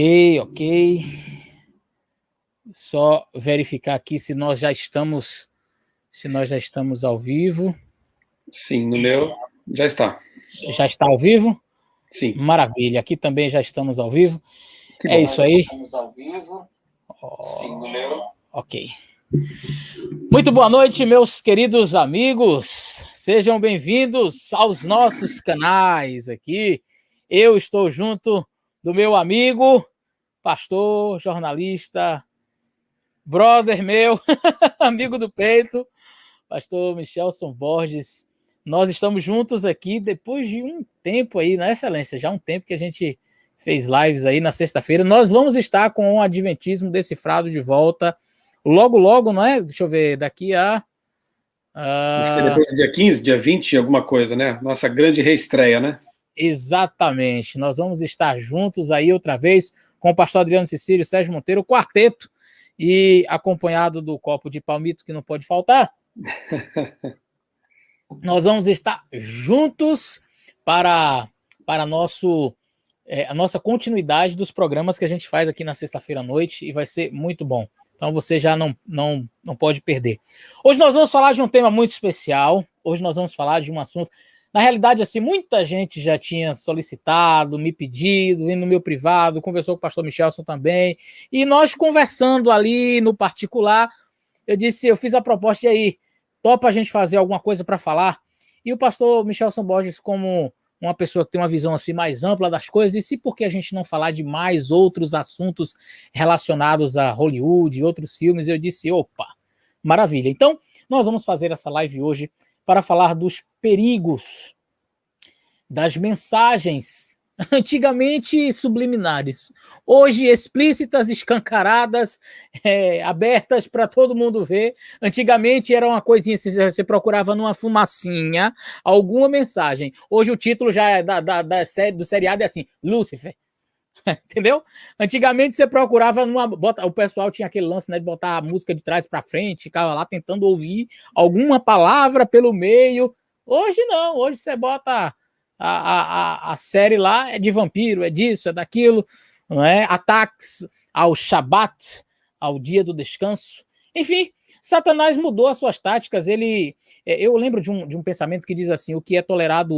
Ok. Só verificar aqui se nós já estamos ao vivo. Sim, no meu já está. Já está ao vivo? Sim. Maravilha, aqui também já estamos ao vivo. Que é bom. Isso aí. Estamos ao vivo. Sim, no meu. Ok. Muito boa noite, meus queridos amigos. Sejam bem-vindos aos nossos canais aqui. Eu estou junto do meu amigo, pastor, jornalista, brother meu, amigo do peito, pastor Michelson Borges. Nós estamos juntos aqui depois de um tempo aí, né, Excelência? Já um tempo que a gente fez lives aí na sexta-feira. Nós vamos estar com o Adventismo Decifrado de volta logo, não é? Deixa eu ver, daqui a... Acho que é depois do dia 15, dia 20, alguma coisa, né? Nossa grande reestreia, né? Exatamente. Nós vamos estar juntos aí outra vez com o pastor Adriano Cecílio, Sérgio Monteiro, o quarteto, e acompanhado do copo de palmito que não pode faltar. Nós vamos estar juntos para a nossa continuidade dos programas que a gente faz aqui na sexta-feira à noite, e vai ser muito bom. Então você já não pode perder. Hoje nós vamos falar de um tema muito especial. Hoje nós vamos falar de um assunto... Na realidade, assim, muita gente já tinha solicitado, me pedido, vindo no meu privado, conversou com o pastor Michelson também, e nós conversando ali no particular, eu fiz a proposta, e aí, topa a gente fazer alguma coisa para falar? E o pastor Michelson Borges, como uma pessoa que tem uma visão assim mais ampla das coisas, disse: por que a gente não falar de mais outros assuntos relacionados a Hollywood e outros filmes? Eu disse: opa, maravilha. Então, nós vamos fazer essa live hoje para falar dos perigos das mensagens antigamente subliminares, hoje explícitas, escancaradas, abertas para todo mundo ver. Antigamente era uma coisinha, você procurava numa fumacinha alguma mensagem. Hoje o título já é da série, do seriado é assim: Lúcifer. Entendeu? Antigamente você procurava o pessoal tinha aquele lance, né, de botar a música de trás para frente, ficava lá tentando ouvir alguma palavra pelo meio. Hoje não, hoje você bota a série lá, é de vampiro, é disso, é daquilo, não é? Ataques ao Shabat, ao dia do descanso. Enfim, Satanás mudou as suas táticas. Eu lembro de um pensamento que diz assim: o que é tolerado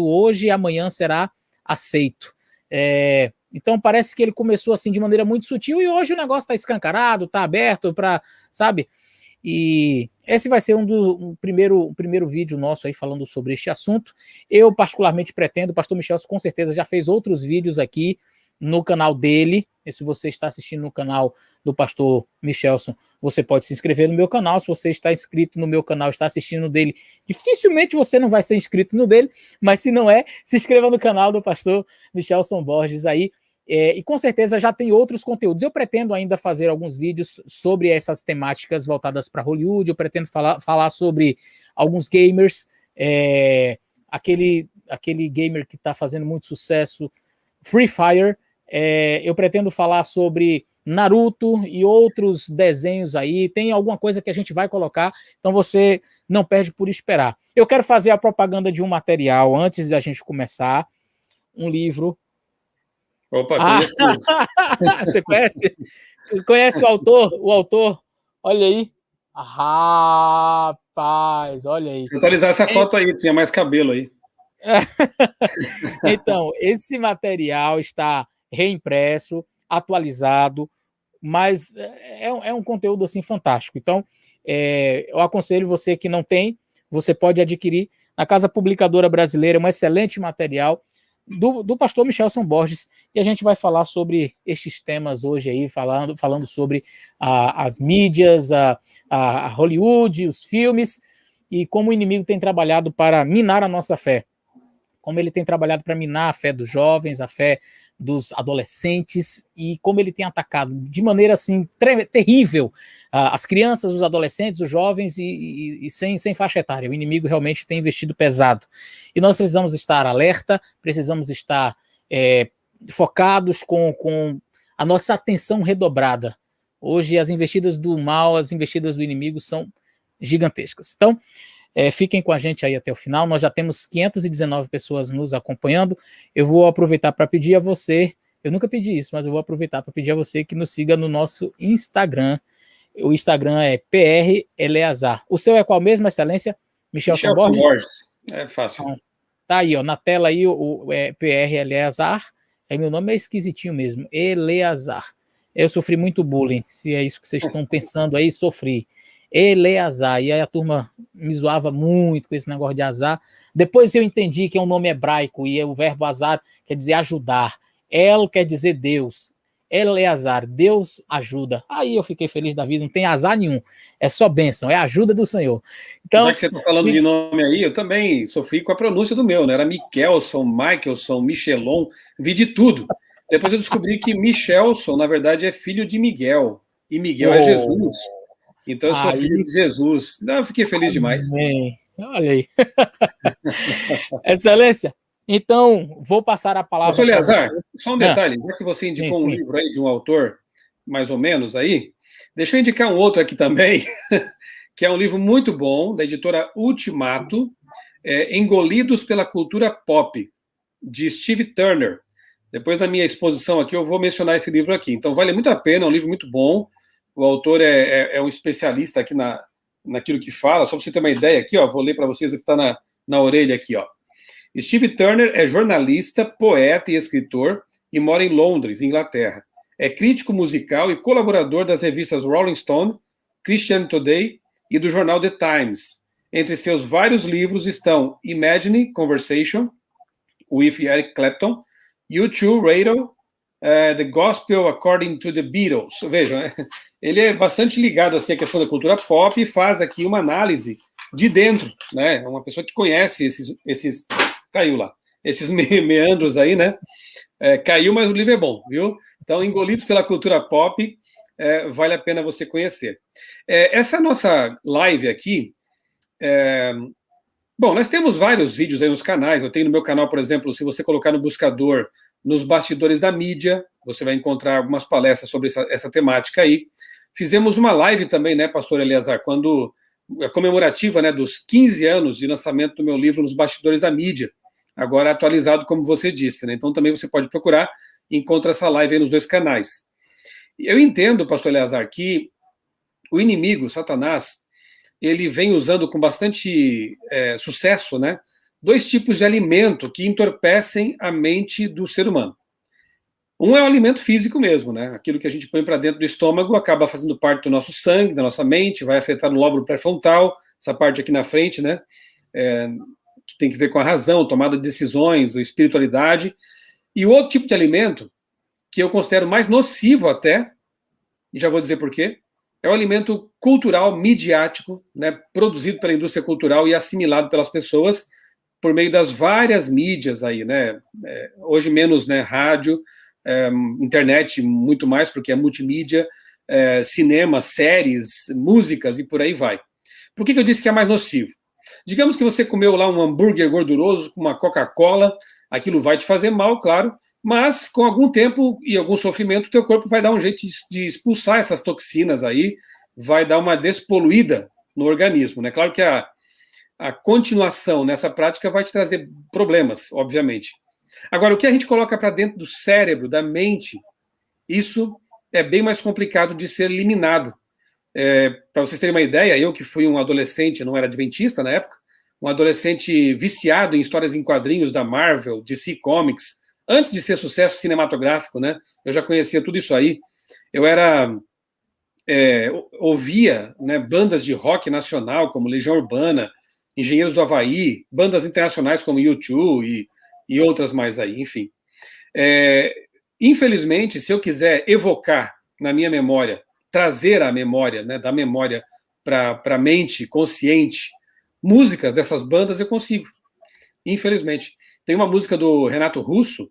hoje, amanhã será aceito. Então parece que ele começou assim de maneira muito sutil, e hoje o negócio está escancarado, está aberto para, sabe? E esse vai ser um primeiro vídeo nosso aí falando sobre este assunto. Eu particularmente pretendo, o pastor Michelson com certeza já fez outros vídeos aqui no canal dele. E se você está assistindo no canal do pastor Michelson, você pode se inscrever no meu canal. Se você está inscrito no meu canal, está assistindo no dele, dificilmente você não vai ser inscrito no dele, mas se não é, se inscreva no canal do pastor Michelson Borges aí. E com certeza já tem outros conteúdos. Eu pretendo ainda fazer alguns vídeos sobre essas temáticas voltadas para Hollywood. Eu pretendo falar sobre alguns gamers, aquele gamer que está fazendo muito sucesso, Free Fire. Eu pretendo falar sobre Naruto e outros desenhos aí. Tem alguma coisa que a gente vai colocar, então você não perde por esperar. Eu quero fazer a propaganda de um material antes da gente começar. Um livro. Opa, conheço. Você conhece? Conhece o autor? O autor? Olha aí. Rapaz, olha aí. Se atualizar essa foto aí, tinha mais cabelo aí. Então, esse material está reimpresso, atualizado, mas é um conteúdo assim fantástico. Então, eu aconselho você que não tem, você pode adquirir na Casa Publicadora Brasileira, um excelente material do pastor Michelson Borges, e a gente vai falar sobre estes temas hoje aí, falando sobre as mídias, a Hollywood, os filmes, e como o inimigo tem trabalhado para minar a nossa fé, como ele tem trabalhado para minar a fé dos jovens, a fé dos adolescentes, e como ele tem atacado de maneira assim terrível as crianças, os adolescentes, os jovens, e sem faixa etária. O inimigo realmente tem investido pesado. E nós precisamos estar alerta, precisamos estar focados com a nossa atenção redobrada. Hoje as investidas do mal, as investidas do inimigo são gigantescas. Então, fiquem com a gente aí até o final. Nós já temos 519 pessoas nos acompanhando. Eu vou aproveitar para pedir a você Eu nunca pedi isso, mas eu vou aproveitar para pedir a você que nos siga no nosso Instagram. O Instagram é PR Eleazar. O seu é qual mesmo, Excelência? Michelson Borges? Borges. É fácil. Então, tá aí, ó, na tela aí o PR Eleazar. Aí meu nome é esquisitinho mesmo, Eleazar. Eu sofri muito bullying, se é isso que vocês estão pensando aí, sofri. Eleazar, e aí a turma me zoava muito com esse negócio de azar. Depois eu entendi que é um nome hebraico e o verbo azar quer dizer ajudar. El quer dizer Deus. Eleazar, Deus ajuda. Aí eu fiquei feliz da vida, não tem azar nenhum. É só bênção, é a ajuda do Senhor. Então, já que você está falando de nome aí, eu também sofri com a pronúncia do meu, né? Era Michelson, Michelson, Michelon, vi de tudo. Depois eu descobri que Michelson, na verdade, é filho de Miguel. E Miguel é Jesus. Então eu sou filho de Jesus. Não, eu fiquei feliz demais. Olha aí. Excelência, então vou passar a palavra para você. Eleazar, só um detalhe, já que você indicou um livro aí de um autor, mais ou menos, aí, deixa eu indicar um outro aqui também, que é um livro muito bom, da editora Ultimato, Engolidos pela Cultura Pop, de Steve Turner. Depois da minha exposição aqui, eu vou mencionar esse livro aqui. Então, vale muito a pena, é um livro muito bom. O autor é um especialista aqui naquilo que fala. Só para você ter uma ideia aqui, ó, vou ler para vocês o que está na orelha aqui. Ó. Steve Turner é jornalista, poeta e escritor e mora em Londres, Inglaterra. É crítico musical e colaborador das revistas Rolling Stone, Christian Today e do jornal The Times. Entre seus vários livros estão Imagine Conversation, with Eric Clapton, U2 Radio, The Gospel According to the Beatles. Vejam, ele é bastante ligado assim, à questão da cultura pop e faz aqui uma análise de dentro, né? Uma pessoa que conhece esses caiu lá, esses meandros aí, né? Caiu, mas o livro é bom, viu? Então, Engolidos pela Cultura Pop, vale a pena você conhecer. Essa nossa live aqui, bom, nós temos vários vídeos aí nos canais. Eu tenho no meu canal, por exemplo, se você colocar no buscador Nos Bastidores da Mídia, você vai encontrar algumas palestras sobre essa temática aí. Fizemos uma live também, né, pastor Eleazar, quando comemorativa, né, dos 15 anos de lançamento do meu livro Nos Bastidores da Mídia, agora atualizado, como você disse, né? Então também você pode procurar e encontra essa live aí nos dois canais. Eu entendo, pastor Eleazar, que o inimigo, Satanás, ele vem usando com bastante sucesso, né, dois tipos de alimento que entorpecem a mente do ser humano. Um é o alimento físico mesmo, né? Aquilo que a gente põe para dentro do estômago acaba fazendo parte do nosso sangue, da nossa mente, vai afetar no lóbulo pré-frontal, essa parte aqui na frente, né? Que tem que ver com a razão, tomada de decisões, a espiritualidade. E o outro tipo de alimento, que eu considero mais nocivo até, e já vou dizer por quê, é o alimento cultural, midiático, né? Produzido pela indústria cultural e assimilado pelas pessoas por meio das várias mídias aí, né? Hoje menos, né, rádio, internet muito mais, porque é multimídia, cinema, séries, músicas e por aí vai. Por que eu disse que é mais nocivo? Digamos que você comeu lá um hambúrguer gorduroso com uma Coca-Cola, aquilo vai te fazer mal, claro, mas com algum tempo e algum sofrimento, o teu corpo vai dar um jeito de expulsar essas toxinas aí, vai dar uma despoluída no organismo, né? Claro que a continuação nessa prática vai te trazer problemas, obviamente. Agora, o que a gente coloca para dentro do cérebro, da mente, isso é bem mais complicado de ser eliminado. Para vocês terem uma ideia, eu que fui um adolescente, não era adventista na época, um adolescente viciado em histórias em quadrinhos da Marvel, DC Comics, antes de ser sucesso cinematográfico, né? Eu já conhecia tudo isso aí. Eu ouvia, né, bandas de rock nacional, como Legião Urbana, Engenheiros do Havaí, bandas internacionais como U2 e outras mais aí, enfim. Infelizmente, se eu quiser evocar na minha memória, trazer a memória, né, da memória para a mente consciente, músicas dessas bandas eu consigo. Infelizmente. Tem uma música do Renato Russo,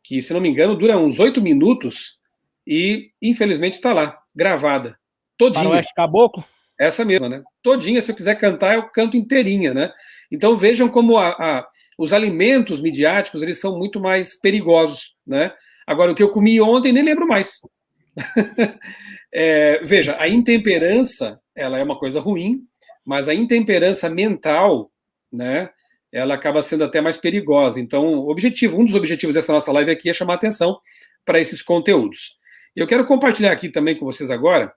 que, se não me engano, dura uns 8 minutos e, infelizmente, está lá, gravada. Todinha. Faroeste Caboclo? Essa mesma, né? Todinha, se eu quiser cantar, eu canto inteirinha, né? Então vejam como os alimentos midiáticos, eles são muito mais perigosos, né? Agora, o que eu comi ontem, nem lembro mais. Veja, a intemperança, ela é uma coisa ruim, mas a intemperança mental, né, ela acaba sendo até mais perigosa. Então, um dos objetivos dessa nossa live aqui é chamar a atenção para esses conteúdos. Eu quero compartilhar aqui também com vocês agora,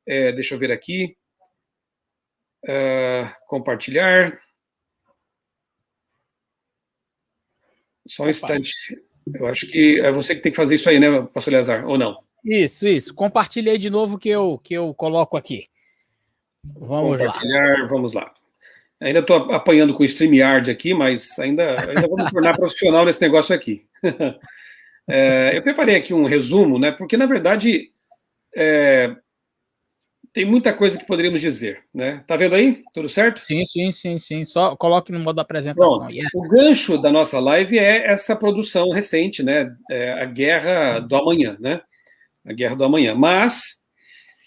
deixa eu ver aqui, compartilhar, só um instante, eu acho que é você que tem que fazer isso aí, né, pastor Eleazar, ou não? Isso, compartilhei de novo que eu coloco aqui. Vamos compartilhar, vamos lá. Ainda estou apanhando com o StreamYard aqui, mas ainda vou me tornar profissional nesse negócio aqui. Eu preparei aqui um resumo, né? Porque, na verdade, tem muita coisa que poderíamos dizer, né? Tá vendo aí? Tudo certo? Sim. Só coloque no modo apresentação. Bom, o gancho da nossa live é essa produção recente, né? A Guerra do Amanhã, né? A Guerra do Amanhã. Mas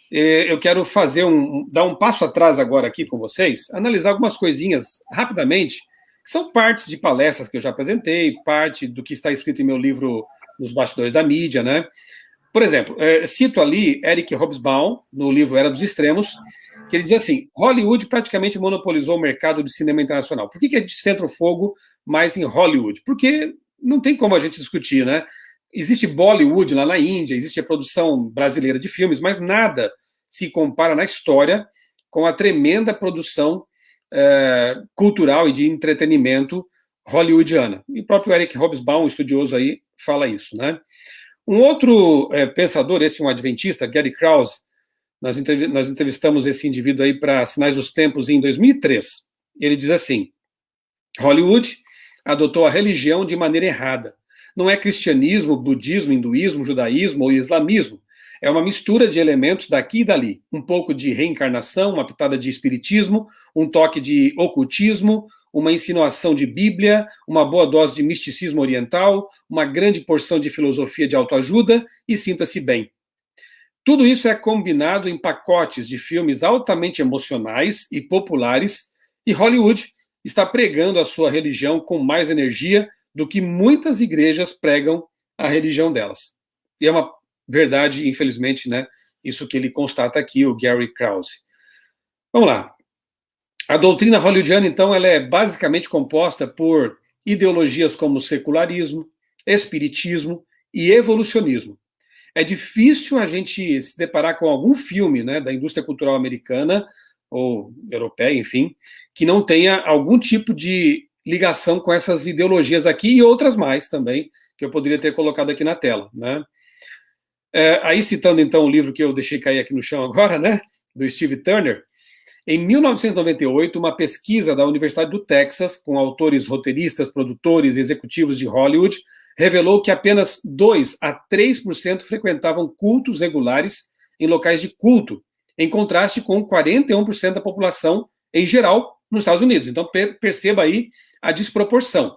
eu quero dar um passo atrás agora aqui com vocês, analisar algumas coisinhas rapidamente, que são partes de palestras que eu já apresentei, parte do que está escrito em meu livro Nos Bastidores da Mídia, né? Por exemplo, cito ali Eric Hobsbawm, no livro Era dos Extremos, que ele diz assim, Hollywood praticamente monopolizou o mercado de cinema internacional. Por que a gente centra o fogo mais em Hollywood? Porque não tem como a gente discutir, né? Existe Bollywood lá na Índia, existe a produção brasileira de filmes, mas nada se compara na história com a tremenda produção cultural e de entretenimento hollywoodiana. E o próprio Eric Hobsbawm, um estudioso aí, fala isso, né? Um outro pensador, esse um adventista, Gary Krause, nós entrevistamos esse indivíduo aí para Sinais dos Tempos em 2003. Ele diz assim, Hollywood adotou a religião de maneira errada. Não é cristianismo, budismo, hinduísmo, judaísmo ou islamismo. É uma mistura de elementos daqui e dali. Um pouco de reencarnação, uma pitada de espiritismo, um toque de ocultismo, uma insinuação de Bíblia, uma boa dose de misticismo oriental, uma grande porção de filosofia de autoajuda e sinta-se bem. Tudo isso é combinado em pacotes de filmes altamente emocionais e populares, e Hollywood está pregando a sua religião com mais energia do que muitas igrejas pregam a religião delas. E é uma verdade, infelizmente, né? Isso que ele constata aqui, o Gary Krause. Vamos lá. A doutrina hollywoodiana, então, ela é basicamente composta por ideologias como secularismo, espiritismo e evolucionismo. É difícil a gente se deparar com algum filme, né, da indústria cultural americana ou europeia, enfim, que não tenha algum tipo de ligação com essas ideologias aqui e outras mais também, que eu poderia ter colocado aqui na tela, né? Aí citando então o livro que eu deixei cair aqui no chão agora, né, do Steve Turner, em 1998, uma pesquisa da Universidade do Texas, com autores roteiristas, produtores e executivos de Hollywood, revelou que apenas 2 a 3% frequentavam cultos regulares em locais de culto, em contraste com 41% da população em geral nos Estados Unidos. Então perceba aí a desproporção.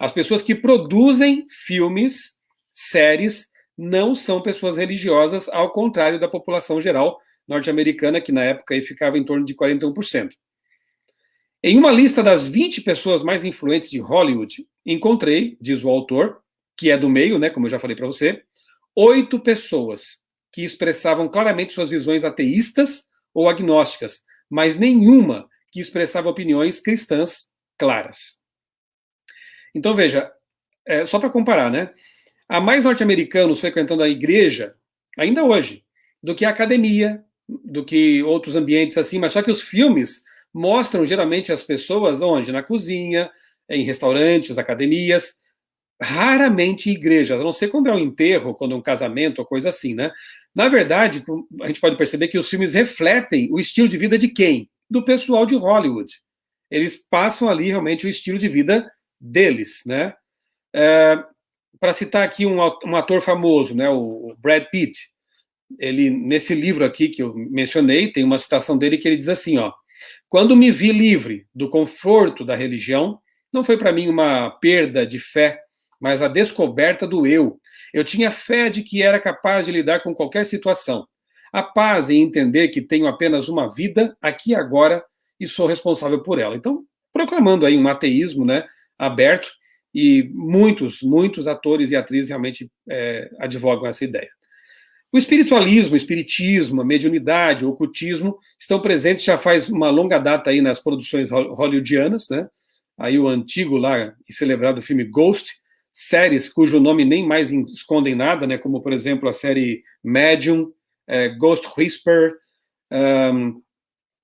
As pessoas que produzem filmes, séries, não são pessoas religiosas, ao contrário da população geral norte-americana, que na época aí ficava em torno de 41%. Em uma lista das 20 pessoas mais influentes de Hollywood, encontrei, diz o autor, que é do meio, né, como eu já falei para você, 8 pessoas que expressavam claramente suas visões ateístas ou agnósticas, mas nenhuma que expressava opiniões cristãs claras. Então, veja, só para comparar, né? Há mais norte-americanos frequentando a igreja, ainda hoje, do que a academia, do que outros ambientes assim, mas só que os filmes mostram geralmente as pessoas onde? Na cozinha, em restaurantes, academias, raramente em igrejas, a não ser quando é um enterro, quando é um casamento, ou coisa assim, né? Na verdade, a gente pode perceber que os filmes refletem o estilo de vida de quem? Do pessoal de Hollywood. Eles passam ali realmente o estilo de vida deles, né? Para citar aqui um ator famoso, né, o Brad Pitt, ele, nesse livro aqui que eu mencionei, tem uma citação dele que ele diz assim, ó, quando me vi livre do conforto da religião, não foi para mim uma perda de fé, mas a descoberta do eu. Eu tinha fé de que era capaz de lidar com qualquer situação. A paz em entender que tenho apenas uma vida, aqui e agora, e sou responsável por ela. Então, proclamando aí um ateísmo, né, aberto, e muitos atores e atrizes realmente advogam essa ideia. O espiritualismo, o espiritismo, a mediunidade, o ocultismo estão presentes já faz uma longa data aí nas produções hollywoodianas, né? Aí o antigo lá e celebrado filme Ghost séries cujo nome nem mais escondem nada, né, como, por exemplo, a série Medium, Ghost Whisper,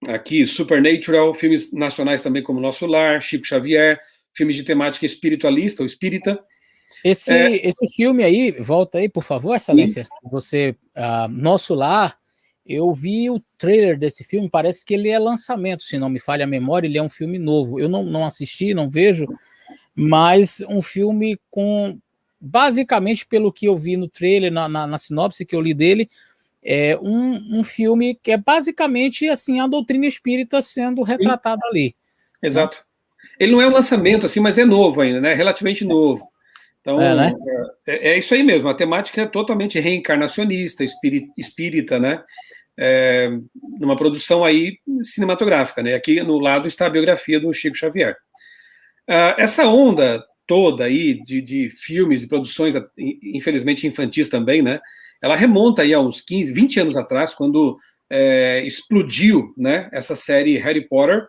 aqui Supernatural, filmes nacionais também como Nosso Lar, Chico Xavier, filmes de temática espiritualista ou espírita. Esse filme aí, volta aí, por favor, Excelência. Você, Nosso Lar, eu vi o trailer desse filme, parece que ele é lançamento, se não me falha a memória, ele é um filme novo. Eu não assisti, não vejo, mas um filme com, basicamente, pelo que eu vi no trailer, na sinopse que eu li dele, é um filme que é basicamente assim a doutrina espírita sendo retratada ali. Exato. Né? Ele não é um lançamento, assim, mas é novo ainda, né? Relativamente novo. Então, né? É isso aí mesmo. A temática é totalmente reencarnacionista, espírita, né? Numa produção aí cinematográfica, né? Aqui no lado está a biografia do Chico Xavier. Essa onda toda aí de filmes e produções, infelizmente infantis também, né? Ela remonta aí a uns 15, 20 anos atrás, quando explodiu, né? Essa série Harry Potter.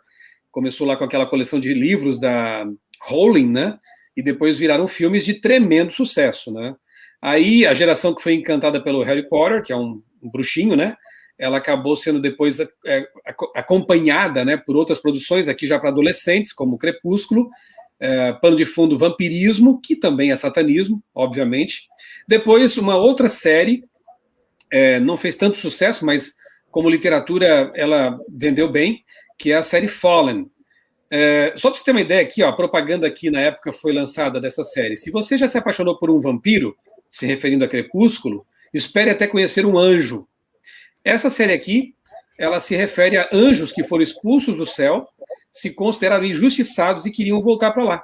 Começou lá com aquela coleção de livros da Rowling, né? E depois viraram filmes de tremendo sucesso, né? Aí a geração que foi encantada pelo Harry Potter, que é um bruxinho, né? Ela acabou sendo depois acompanhada, né, por outras produções aqui já para adolescentes, como Crepúsculo, pano de fundo Vampirismo, que também é satanismo, obviamente. Depois uma outra série, não fez tanto sucesso, mas como literatura ela vendeu bem, que é a série Fallen. Só para você ter uma ideia aqui, ó, a propaganda aqui na época foi lançada dessa série. Se você já se apaixonou por um vampiro, se referindo a Crepúsculo, espere até conhecer um anjo. Essa série aqui, ela se refere a anjos que foram expulsos do céu, se consideraram injustiçados e queriam voltar para lá.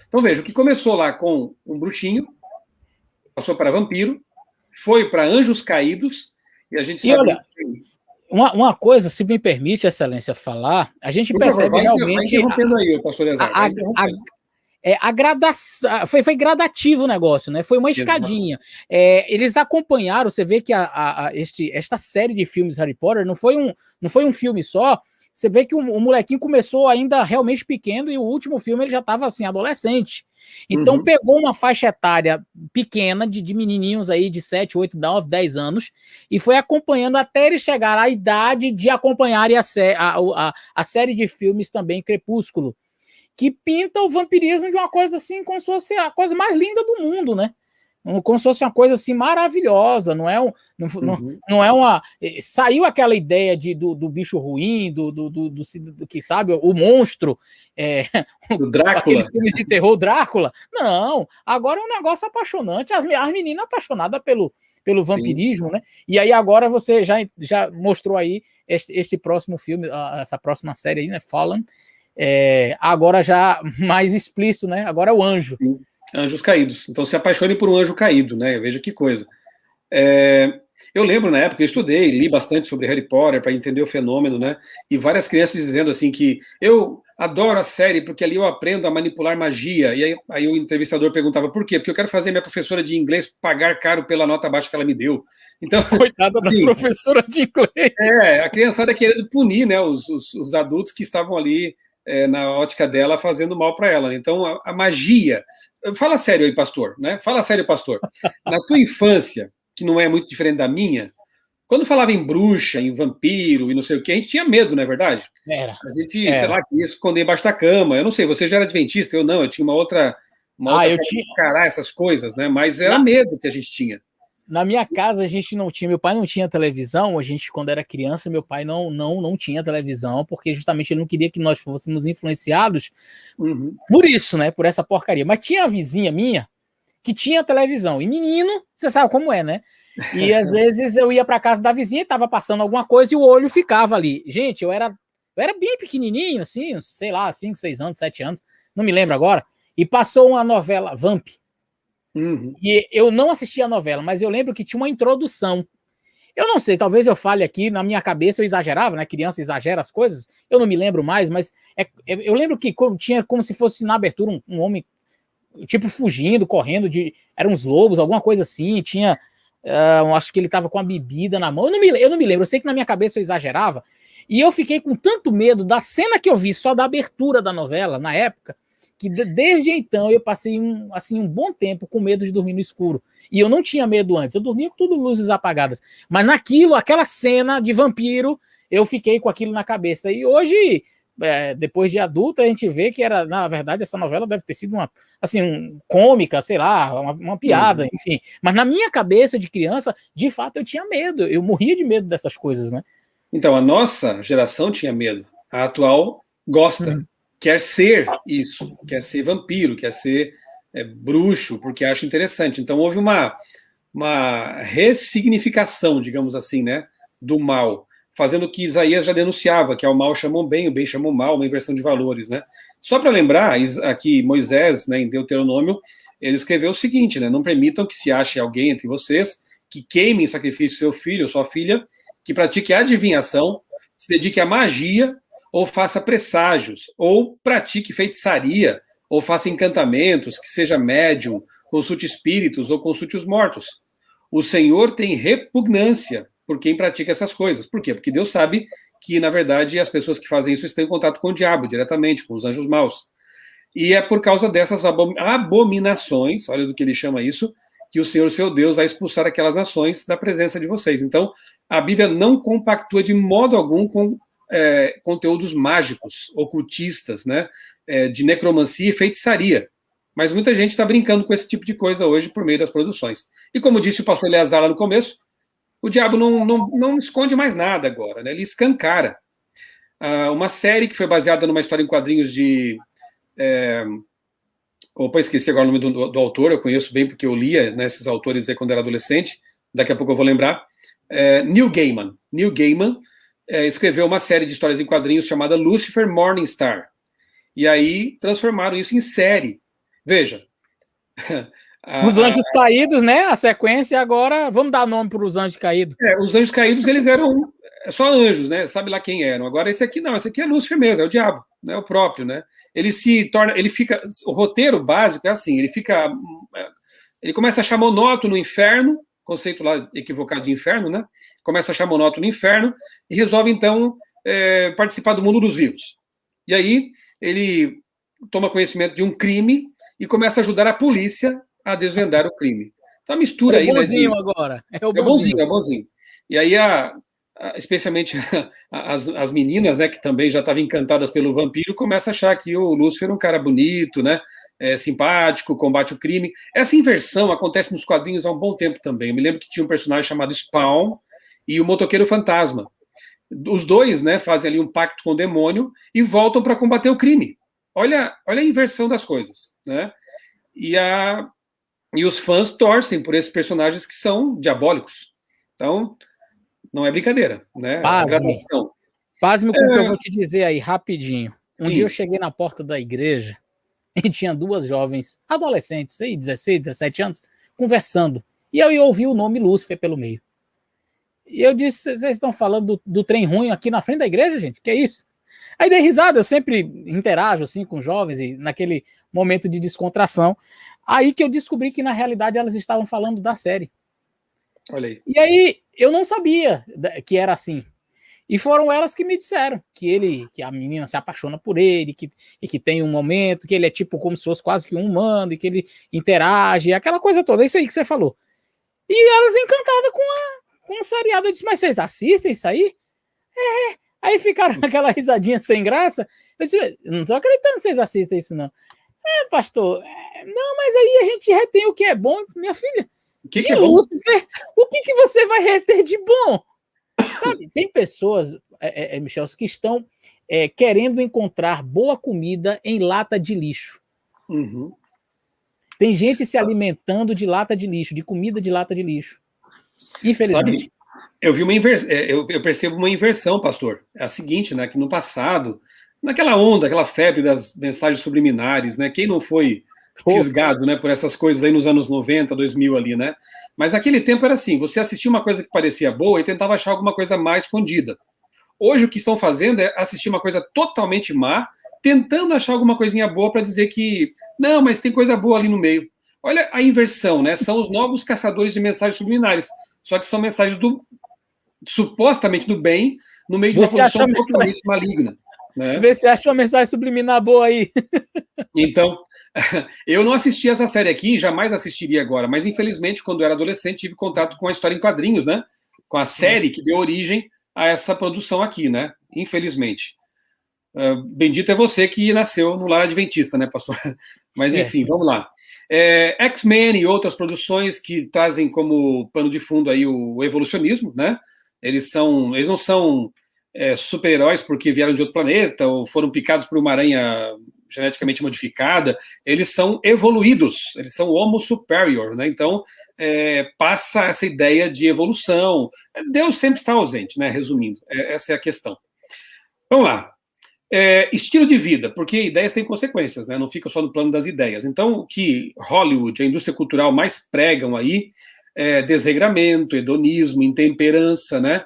Então veja, o que começou lá com um bruxinho, passou para vampiro, foi para anjos caídos, e a gente sabe... Olha, uma coisa, se me permite, Excelência, falar, a gente percebe realmente... Vai interrompendo aí, pastor Ezar, a gradação, foi gradativo o negócio, né? Foi uma escadinha. Eles acompanharam, você vê que esta série de filmes Harry Potter não foi um filme só. Você vê que o molequinho começou ainda realmente pequeno e o último filme ele já estava assim, adolescente. Então pegou uma faixa etária pequena de menininhos aí de 7, 8, 9, 10 anos e foi acompanhando até ele chegar à idade de acompanhar a série de filmes também Crepúsculo, que pinta o vampirismo de uma coisa assim, como se fosse a coisa mais linda do mundo, né? Como se fosse uma coisa assim maravilhosa, não é uma... Saiu aquela ideia do bicho ruim, do que sabe, o monstro, o Drácula. Aqueles filmes de terror, Drácula. Não, agora é um negócio apaixonante, as meninas apaixonadas pelo vampirismo, né? E aí agora você já mostrou aí este próximo filme, essa próxima série aí, né? Fallen. Agora já mais explícito, né? Agora é o anjo. Sim. Anjos caídos. Então se apaixone por um anjo caído, né? Veja que coisa. Eu lembro na época, eu estudei, li bastante sobre Harry Potter para entender o fenômeno, né? E várias crianças dizendo assim que eu adoro a série porque ali eu aprendo a manipular magia. E aí o entrevistador perguntava por quê? Porque eu quero fazer minha professora de inglês pagar caro pela nota baixa que ela me deu. Então, coitada da professora de inglês. A criançada querendo punir, né, os adultos que estavam ali na ótica dela fazendo mal para ela. Então a magia. Fala sério aí, pastor, né? Fala sério, pastor. Na tua infância, que não é muito diferente da minha, quando falava em bruxa, em vampiro e não sei o que, a gente tinha medo, não é verdade? Era. A gente, sei lá, queria esconder embaixo da cama. Eu não sei, você já era adventista, eu não, eu tinha uma outra forma de encarar essas coisas, né? Mas era medo que a gente tinha. Na minha casa a gente não tinha, meu pai não tinha televisão, a gente quando era criança, meu pai não tinha televisão, porque justamente ele não queria que nós fôssemos influenciados por isso, né, por essa porcaria. Mas tinha a vizinha minha que tinha televisão, e menino, você sabe como é, né? E às vezes eu ia para casa da vizinha e tava passando alguma coisa e o olho ficava ali. Gente, eu era bem pequenininho, assim, sei lá, 5, 6 anos, 7 anos, não me lembro agora, e passou uma novela Vamp. E eu não assisti a novela, mas eu lembro que tinha uma introdução. Eu não sei, talvez eu fale aqui, na minha cabeça eu exagerava, né? Criança exagera as coisas, eu não me lembro mais, mas eu lembro que tinha como se fosse na abertura um homem, tipo, fugindo, correndo, eram uns lobos, alguma coisa assim, tinha, acho que ele tava com a bebida na mão, eu não me lembro, eu sei que na minha cabeça eu exagerava, e eu fiquei com tanto medo da cena que eu vi, só da abertura da novela, na época, que desde então eu passei um bom tempo com medo de dormir no escuro. E eu não tinha medo antes, eu dormia com tudo luzes apagadas. Mas aquela cena de vampiro, eu fiquei com aquilo na cabeça. E hoje, depois de adulta, a gente vê que era, na verdade, essa novela deve ter sido cômica, sei lá, uma piada, enfim. Mas na minha cabeça de criança, de fato, eu tinha medo. Eu morria de medo dessas coisas, né? Então, a nossa geração tinha medo. A atual gosta. Quer ser isso, quer ser vampiro, quer ser bruxo, porque acha interessante. Então houve uma ressignificação, digamos assim, né, do mal, fazendo o que Isaías já denunciava, que é o mal chamam bem, o bem chamam mal, uma inversão de valores, né? Só para lembrar, aqui Moisés, né, em Deuteronômio, ele escreveu o seguinte, né, não permitam que se ache alguém entre vocês que queime em sacrifício seu filho ou sua filha, que pratique adivinhação, se dedique à magia, ou faça presságios, ou pratique feitiçaria, ou faça encantamentos, que seja médium, consulte espíritos ou consulte os mortos. O Senhor tem repugnância por quem pratica essas coisas. Por quê? Porque Deus sabe que, na verdade, as pessoas que fazem isso estão em contato com o diabo, diretamente, com os anjos maus. E é por causa dessas abominações, olha do que ele chama isso, que o Senhor, seu Deus, vai expulsar aquelas nações da presença de vocês. Então, a Bíblia não compactua de modo algum com conteúdos mágicos, ocultistas, né, de necromancia e feitiçaria. Mas muita gente está brincando com esse tipo de coisa hoje por meio das produções. E como disse o pastor Eleazar lá no começo, o diabo não esconde mais nada agora, né, ele escancara. Uma série que foi baseada numa história em quadrinhos de... esqueci agora o nome do autor, eu conheço bem porque eu lia, né, esses autores aí quando era adolescente, daqui a pouco eu vou lembrar. Neil Gaiman. Neil Gaiman escreveu uma série de histórias em quadrinhos chamada Lucifer Morningstar. E aí transformaram isso em série. Veja. Os Anjos Caídos, né? A sequência agora. Vamos dar nome para os Anjos Caídos. Os Anjos Caídos, eles eram só anjos, né? Sabe lá quem eram. Agora esse aqui não, esse aqui é Lúcifer mesmo, é o diabo, né? O próprio, né? Ele fica. O roteiro básico é assim, ele começa a achar monótono o inferno, conceito lá equivocado de inferno, né? Começa a achar monótono o inferno e resolve, então, participar do mundo dos vivos. E aí, ele toma conhecimento de um crime e começa a ajudar a polícia a desvendar o crime. Então, a mistura aí, né? Agora. É bonzinho. E aí, especialmente as meninas, né, que também já estavam encantadas pelo vampiro, começam a achar que o Lúcifer é um cara bonito, né? Simpático, combate o crime. Essa inversão acontece nos quadrinhos há um bom tempo também. Eu me lembro que tinha um personagem chamado Spawn e o Motoqueiro Fantasma. Os dois, né, fazem ali um pacto com o demônio e voltam para combater o crime. Olha a inversão das coisas, né? E os fãs torcem por esses personagens que são diabólicos. Então, não é brincadeira, né? Pasme com o que eu vou te dizer aí, rapidinho. Dia eu cheguei na porta da igreja e tinha duas jovens adolescentes, aí, 16, 17 anos, conversando. E eu ouvi o nome Lúcifer pelo meio. E eu disse, vocês estão falando do trem ruim aqui na frente da igreja, gente? Que é isso? Aí dei risada, eu sempre interajo assim com jovens e naquele momento de descontração. Aí que eu descobri que na realidade elas estavam falando da série. Olha aí. E aí eu não sabia que era assim. E foram elas que me disseram que a menina se apaixona por ele, e que tem um momento, que ele é tipo como se fosse quase que um humano, e que ele interage, aquela coisa toda, isso aí que você falou. E elas encantadas com um seriado. Eu disse, mas vocês assistem isso aí? Aí ficaram aquela risadinha sem graça. Eu disse, não tô acreditando que vocês assistem isso, não. Pastor, não, mas aí a gente retém o que é bom, minha filha. O que é bom? Lúcifer, o que você vai reter de bom? Sabe, tem pessoas, Michel, que estão querendo encontrar boa comida em lata de lixo. Uhum. Tem gente se alimentando de lata de lixo, de comida de lata de lixo. Infelizmente. Sabe, eu vi eu percebo uma inversão, pastor. É a seguinte, né, que no passado, naquela onda, aquela febre das mensagens subliminares, né, quem não foi fisgado, né, por essas coisas aí nos anos 90, 2000 ali, né? Mas naquele tempo era assim, você assistia uma coisa que parecia boa e tentava achar alguma coisa má escondida. Hoje o que estão fazendo é assistir uma coisa totalmente má, tentando achar alguma coisinha boa para dizer que, não, mas tem coisa boa ali no meio. Olha a inversão, né? São os novos caçadores de mensagens subliminares, só que são mensagens supostamente do bem, no meio de uma produção totalmente maligna. né? Vê se acha uma mensagem subliminar boa aí. Então, eu não assisti essa série aqui, jamais assistiria agora, mas infelizmente, quando eu era adolescente, tive contato com a história em quadrinhos, né? Com a série que deu origem a essa produção aqui, né? Infelizmente. Bendito é você que nasceu no lar adventista, né, pastor? Mas enfim, vamos lá. X-Men e outras produções que trazem como pano de fundo aí o evolucionismo, né? Eles não são super-heróis porque vieram de outro planeta ou foram picados por uma aranha geneticamente modificada. Eles são evoluídos, eles são homo superior, né? Então passa essa ideia de evolução. Deus sempre está ausente, né? Resumindo, essa é a questão. Vamos lá. Estilo de vida, porque ideias têm consequências, né? Não fica só no plano das ideias. Então, o que Hollywood, a indústria cultural, mais pregam aí é desregramento, hedonismo, intemperança, né?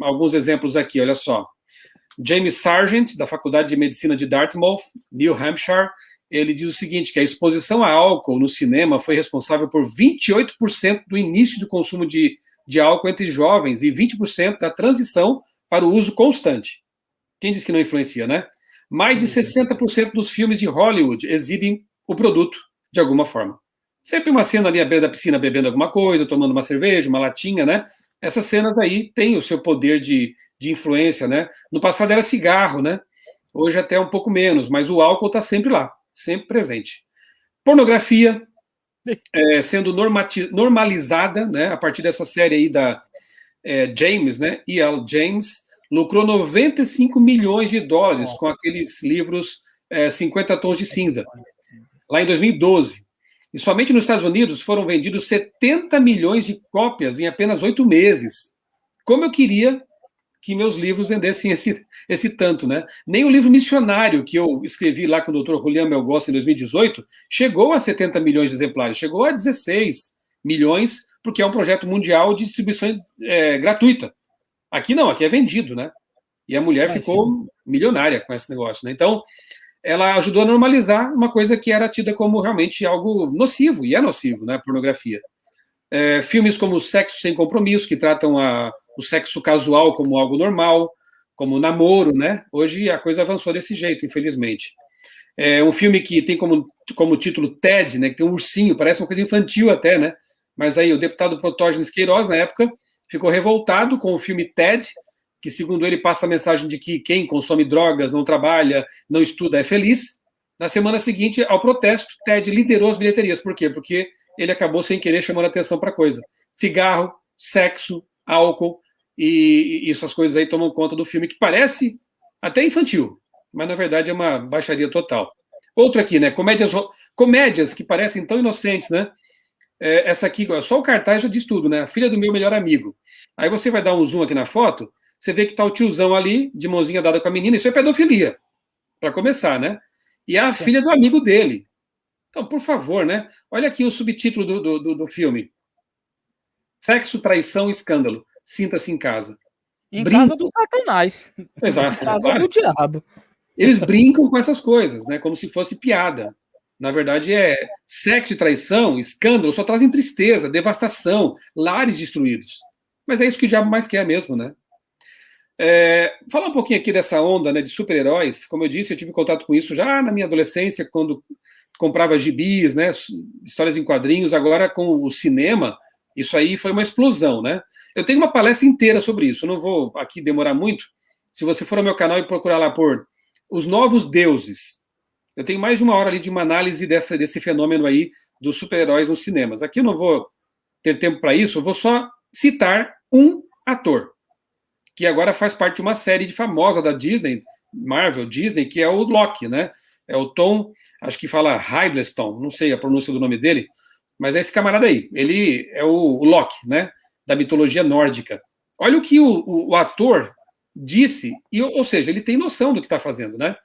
Alguns exemplos aqui, olha só. James Sargent, da Faculdade de Medicina de Dartmouth, New Hampshire, ele diz o seguinte, que a exposição a álcool no cinema foi responsável por 28% do início do consumo de álcool entre jovens e 20% da transição para o uso constante. Quem diz que não influencia, né? Mais de 60% dos filmes de Hollywood exibem o produto de alguma forma. Sempre uma cena ali à beira da piscina bebendo alguma coisa, tomando uma cerveja, uma latinha, né? Essas cenas aí têm o seu poder de influência, né? No passado era cigarro, né? Hoje até um pouco menos, mas o álcool está sempre lá, sempre presente. Pornografia sendo normalizada, né? A partir dessa série aí da James, né? E.L. James, lucrou 95 milhões de dólares com aqueles livros 50 Tons de Cinza, lá em 2012. E somente nos Estados Unidos foram vendidos 70 milhões de cópias em apenas 8 meses. Como eu queria que meus livros vendessem esse tanto, né? Nem o livro missionário que eu escrevi lá com o Dr. Julian Melgossa em 2018 chegou a 70 milhões de exemplares, chegou a 16 milhões, porque é um projeto mundial de distribuição gratuita. Aqui não, aqui é vendido, né? E a mulher ficou milionária com esse negócio, né? Então, ela ajudou a normalizar uma coisa que era tida como realmente algo nocivo, e é nocivo, né? A pornografia. Filmes como Sexo Sem Compromisso, que tratam o sexo casual como algo normal, como namoro, né? Hoje a coisa avançou desse jeito, infelizmente. Um filme que tem como título Ted, né? Que tem um ursinho, parece uma coisa infantil até, né? Mas aí o deputado Protógenes Queiroz, na época, ficou revoltado com o filme Ted, que, segundo ele, passa a mensagem de que quem consome drogas, não trabalha, não estuda, é feliz. Na semana seguinte, ao protesto, Ted liderou as bilheterias. Por quê? Porque ele acabou, sem querer, chamando a atenção para a coisa. Cigarro, sexo, álcool, e essas coisas aí tomam conta do filme, que parece até infantil, mas, na verdade, é uma baixaria total. Outro aqui, né? Comédias que parecem tão inocentes, né? Essa aqui, só o cartaz já diz tudo, né? A filha do meu melhor amigo. Aí você vai dar um zoom aqui na foto, você vê que tá o tiozão ali, de mãozinha dada com a menina, isso é pedofilia, para começar, né? E a filha do amigo dele. Então, por favor, né? Olha aqui o subtítulo do filme. Sexo, traição e escândalo. Sinta-se em casa. Em casa do Satanás. Exato. Em casa do diabo. Eles brincam com essas coisas, né? Como se fosse piada. Na verdade, sexo e traição, escândalo, só trazem tristeza, devastação, lares destruídos. Mas é isso que o diabo mais quer mesmo, né? Falar um pouquinho aqui dessa onda, né, de super-heróis. Como eu disse, eu tive contato com isso já na minha adolescência, quando comprava gibis, né, histórias em quadrinhos. Agora, com o cinema, isso aí foi uma explosão, né? Eu tenho uma palestra inteira sobre isso, eu não vou aqui demorar muito. Se você for ao meu canal e procurar lá por Os Novos Deuses, eu tenho mais de uma hora ali de uma análise desse fenômeno aí dos super-heróis nos cinemas. Aqui eu não vou ter tempo para isso, eu vou só citar um ator, que agora faz parte de uma série famosa da Disney, Marvel, Disney, que é o Loki, né? É o Tom, acho que fala Hiddleston, não sei a pronúncia do nome dele, mas é esse camarada aí. Ele é o Loki, né? Da mitologia nórdica. Olha o que o ator disse, ou seja, ele tem noção do que está fazendo, né?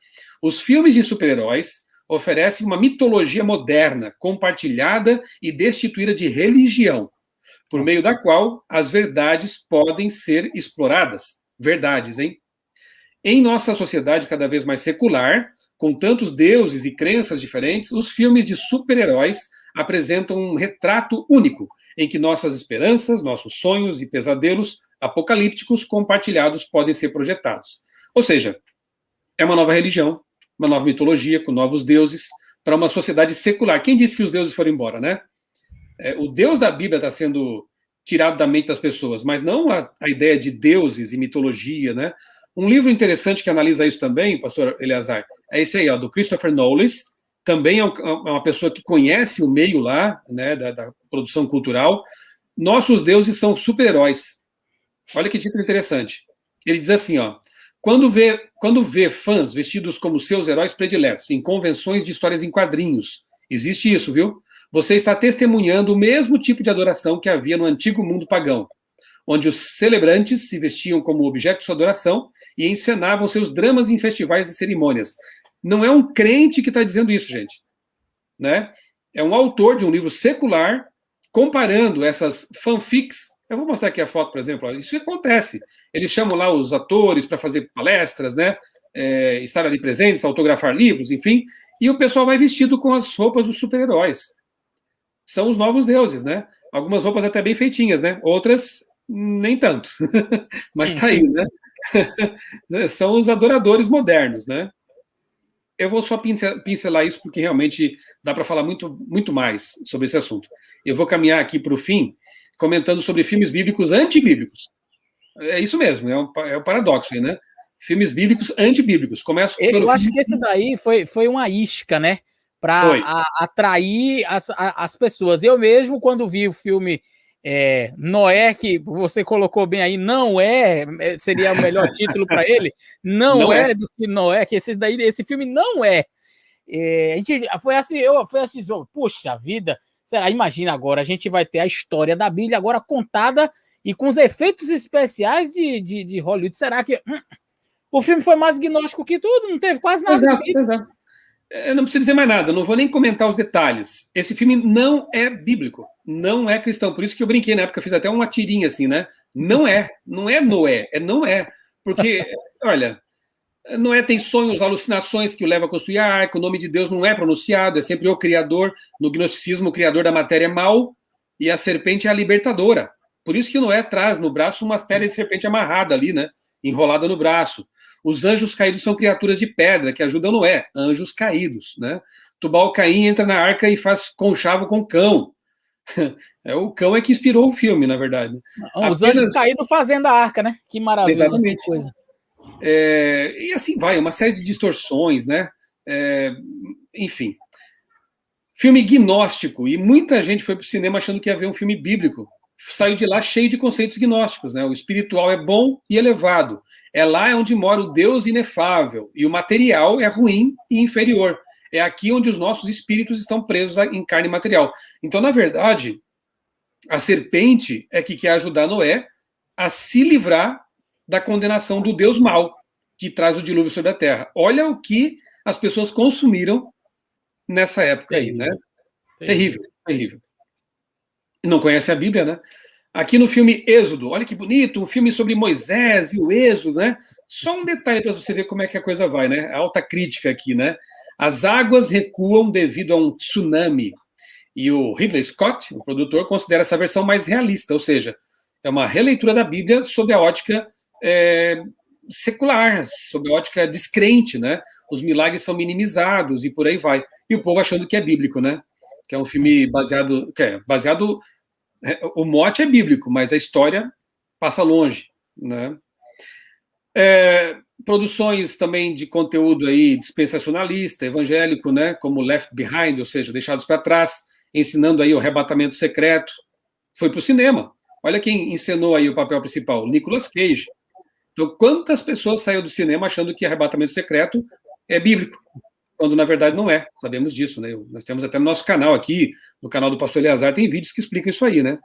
Os filmes de super-heróis oferecem uma mitologia moderna, compartilhada e destituída de religião, por meio da qual as verdades podem ser exploradas. Verdades, hein? Em nossa sociedade cada vez mais secular, com tantos deuses e crenças diferentes, os filmes de super-heróis apresentam um retrato único, em que nossas esperanças, nossos sonhos e pesadelos apocalípticos compartilhados podem ser projetados. Ou seja, é uma nova religião, uma nova mitologia, com novos deuses, para uma sociedade secular. Quem disse que os deuses foram embora, né? O Deus da Bíblia está sendo tirado da mente das pessoas, mas não a ideia de deuses e mitologia, né? Um livro interessante que analisa isso também, pastor Eleazar, é esse aí, ó, do Christopher Knowles, também é uma pessoa que conhece o meio lá, né, da produção cultural. Nossos deuses são super-heróis. Olha que título interessante. Ele diz assim, ó, quando vê fãs vestidos como seus heróis prediletos em convenções de histórias em quadrinhos, existe isso, viu? Você está testemunhando o mesmo tipo de adoração que havia no antigo mundo pagão, onde os celebrantes se vestiam como objeto de sua adoração e encenavam seus dramas em festivais e cerimônias. Não é um crente que está dizendo isso, gente. Né? É um autor de um livro secular comparando essas fanfics. Eu vou mostrar aqui a foto, por exemplo. Isso acontece. Eles chamam lá os atores para fazer palestras, né? Estar ali presentes, autografar livros, enfim. E o pessoal vai vestido com as roupas dos super-heróis. São os novos deuses, né? Algumas roupas até bem feitinhas, né? Outras nem tanto. Mas tá aí, né? São os adoradores modernos, né? Eu vou só pincelar isso porque realmente dá para falar muito, muito mais sobre esse assunto. Eu vou caminhar aqui para o fim, comentando sobre filmes bíblicos antibíblicos. É isso mesmo, é um paradoxo aí, né? Filmes bíblicos antibíblicos. Começo pelo Eu acho que esse daí foi uma isca, né? Para atrair as pessoas. Eu mesmo, quando vi o filme Noé, que você colocou bem aí, não seria o melhor título para ele, não é do que Noé, que esse filme não é. A gente foi assim, puxa vida, será? Imagina agora, a gente vai ter a história da Bíblia agora contada e com os efeitos especiais de Hollywood. Será que o filme foi mais gnóstico que tudo? Não teve quase nada de Bíblia. Exato. Eu não preciso dizer mais nada, não vou nem comentar os detalhes. Esse filme não é bíblico, não é cristão. Por isso que eu brinquei na época, eu fiz até uma tirinha assim, né? Não é Noé, não é. Porque, olha, Noé tem sonhos, alucinações que o levam a construir a arca, o nome de Deus não é pronunciado, é sempre o Criador. No gnosticismo, o Criador da matéria é mau e a serpente é a libertadora. Por isso que Noé traz no braço umas peles de serpente amarrada ali, né? Enrolada no braço. Os anjos caídos são criaturas de pedra que ajudam Noé, anjos caídos, né? Tubal-Caim entra na arca e faz conchavo com cão. O cão é que inspirou o filme, na verdade. Os anjos caídos fazendo a arca, né? Que maravilha. Exatamente. Que coisa. E assim vai, uma série de distorções, né? Enfim. Filme gnóstico, e muita gente foi para o cinema achando que ia ver um filme bíblico. Saiu de lá cheio de conceitos gnósticos, né? O espiritual é bom e elevado. É lá onde mora o Deus inefável, e o material é ruim e inferior. É aqui onde os nossos espíritos estão presos em carne material. Então, na verdade, a serpente é que quer ajudar Noé a se livrar da condenação do Deus mau, que traz o dilúvio sobre a terra. Olha o que as pessoas consumiram nessa época aí, né? Terrível. Não conhece a Bíblia, né? Aqui no filme Êxodo, olha que bonito, um filme sobre Moisés e o Êxodo, né? Só um detalhe para você ver como é que a coisa vai, né? A alta crítica aqui, né? As águas recuam devido a um tsunami. E o Ridley Scott, o produtor, considera essa versão mais realista, ou seja, é uma releitura da Bíblia sob a ótica secular, sob a ótica descrente, né? Os milagres são minimizados e por aí vai. E o povo achando que é bíblico, né? Que é um filme baseado o mote é bíblico, mas a história passa longe, né? Produções também de conteúdo aí dispensacionalista, evangélico, né? Como Left Behind, ou seja, Deixados para Trás, ensinando aí o arrebatamento secreto. Foi para o cinema. Olha quem encenou aí o papel principal, Nicolas Cage. Então, quantas pessoas saíram do cinema achando que arrebatamento secreto é bíblico? Quando na verdade não é, sabemos disso, né? Nós temos até no nosso canal aqui, no canal do pastor Eleazar, tem vídeos que explicam isso aí, né?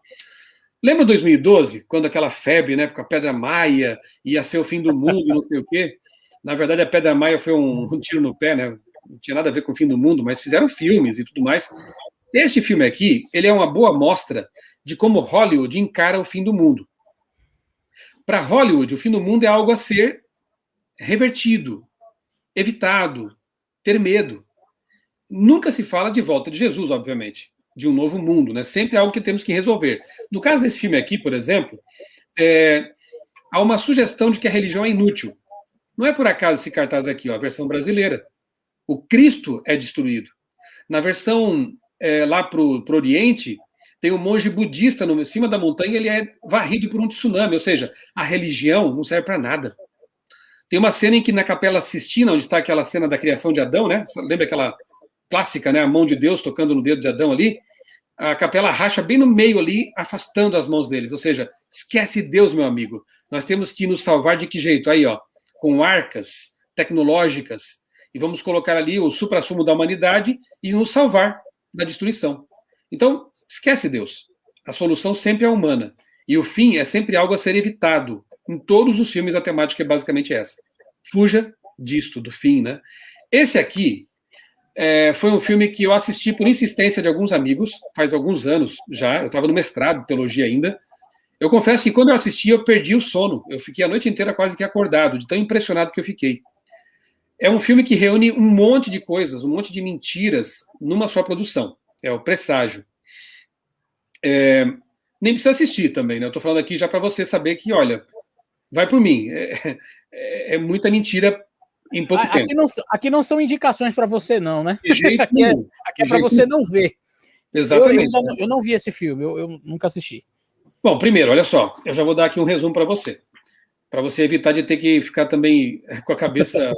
Lembra 2012, quando aquela febre, né, com a Pedra Maia, ia ser o fim do mundo, não sei o quê? Na verdade, a Pedra Maia foi um tiro no pé, né? Não tinha nada a ver com o fim do mundo, mas fizeram filmes e tudo mais. Este filme aqui, ele é uma boa mostra de como Hollywood encara o fim do mundo. Para Hollywood, o fim do mundo é algo a ser revertido, evitado, ter medo. Nunca se fala de volta de Jesus, obviamente, de um novo mundo, né? Sempre é algo que temos que resolver. No caso desse filme aqui, por exemplo, há uma sugestão de que a religião é inútil. Não é por acaso esse cartaz aqui, ó, a versão brasileira. O Cristo é destruído. Na versão lá para o Oriente, tem um monge budista em cima da montanha, ele é varrido por um tsunami, ou seja, a religião não serve para nada. Tem uma cena em que na Capela Sistina, onde está aquela cena da criação de Adão, né? Lembra aquela clássica, né? A mão de Deus tocando no dedo de Adão ali? A capela racha bem no meio ali, afastando as mãos deles. Ou seja, esquece Deus, meu amigo. Nós temos que nos salvar de que jeito? Aí, ó, com arcas tecnológicas, e vamos colocar ali o suprassumo da humanidade e nos salvar da destruição. Então, esquece Deus. A solução sempre é humana. E o fim é sempre algo a ser evitado. Em todos os filmes, a temática é basicamente essa. Fuja disto, do fim, né? Esse aqui foi um filme que eu assisti por insistência de alguns amigos, faz alguns anos já. Eu estava no mestrado de teologia ainda. Eu confesso que quando eu assisti, eu perdi o sono. Eu fiquei a noite inteira quase que acordado, de tão impressionado que eu fiquei. É um filme que reúne um monte de coisas, um monte de mentiras numa só produção. É o Presságio. Nem precisa assistir também, né? Eu estou falando aqui já para você saber que, olha, vai por mim. É muita mentira em pouco tempo. Aqui não são indicações para você, não, né? De jeito aqui é para você não ver. Exatamente. Eu não vi esse filme, eu nunca assisti. Bom, primeiro, olha só, eu já vou dar aqui um resumo para você evitar de ter que ficar também com a cabeça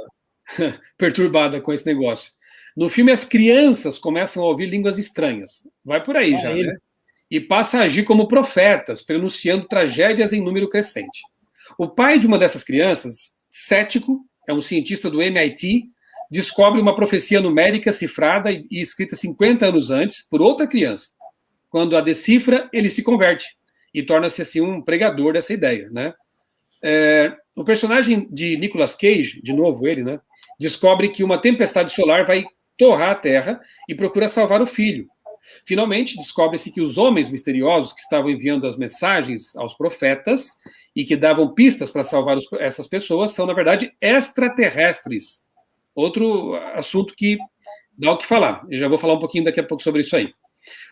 perturbada com esse negócio. No filme, as crianças começam a ouvir línguas estranhas. Vai por aí já, né? E passa a agir como profetas, pronunciando tragédias em número crescente. O pai de uma dessas crianças, cético, é um cientista do MIT, descobre uma profecia numérica cifrada e escrita 50 anos antes por outra criança. Quando a decifra, ele se converte e torna-se assim um pregador dessa ideia, né? O personagem de Nicolas Cage, de novo ele, né, descobre que uma tempestade solar vai torrar a Terra e procura salvar o filho. Finalmente, descobre-se que os homens misteriosos que estavam enviando as mensagens aos profetas e que davam pistas para salvar essas pessoas são, na verdade, extraterrestres. Outro assunto que dá o que falar. Eu já vou falar um pouquinho daqui a pouco sobre isso aí.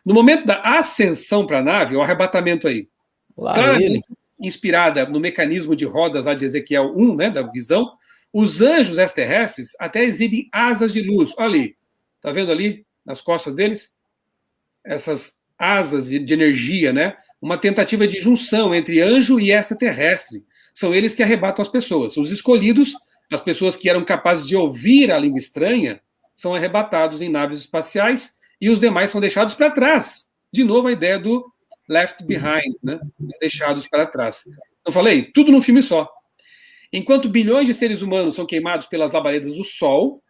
No momento da ascensão para a nave, o arrebatamento aí, claramente inspirada no mecanismo de rodas lá de Ezequiel 1, né, da visão, os anjos extraterrestres até exibem asas de luz. Olha ali, tá vendo ali nas costas deles? Essas asas de energia, né? Uma tentativa de junção entre anjo e extraterrestre. São eles que arrebatam as pessoas. Os escolhidos, as pessoas que eram capazes de ouvir a língua estranha, são arrebatados em naves espaciais e os demais são deixados para trás. De novo, a ideia do left behind, né? Deixados para trás. Eu falei, tudo num filme só. Enquanto bilhões de seres humanos são queimados pelas labaredas do Sol,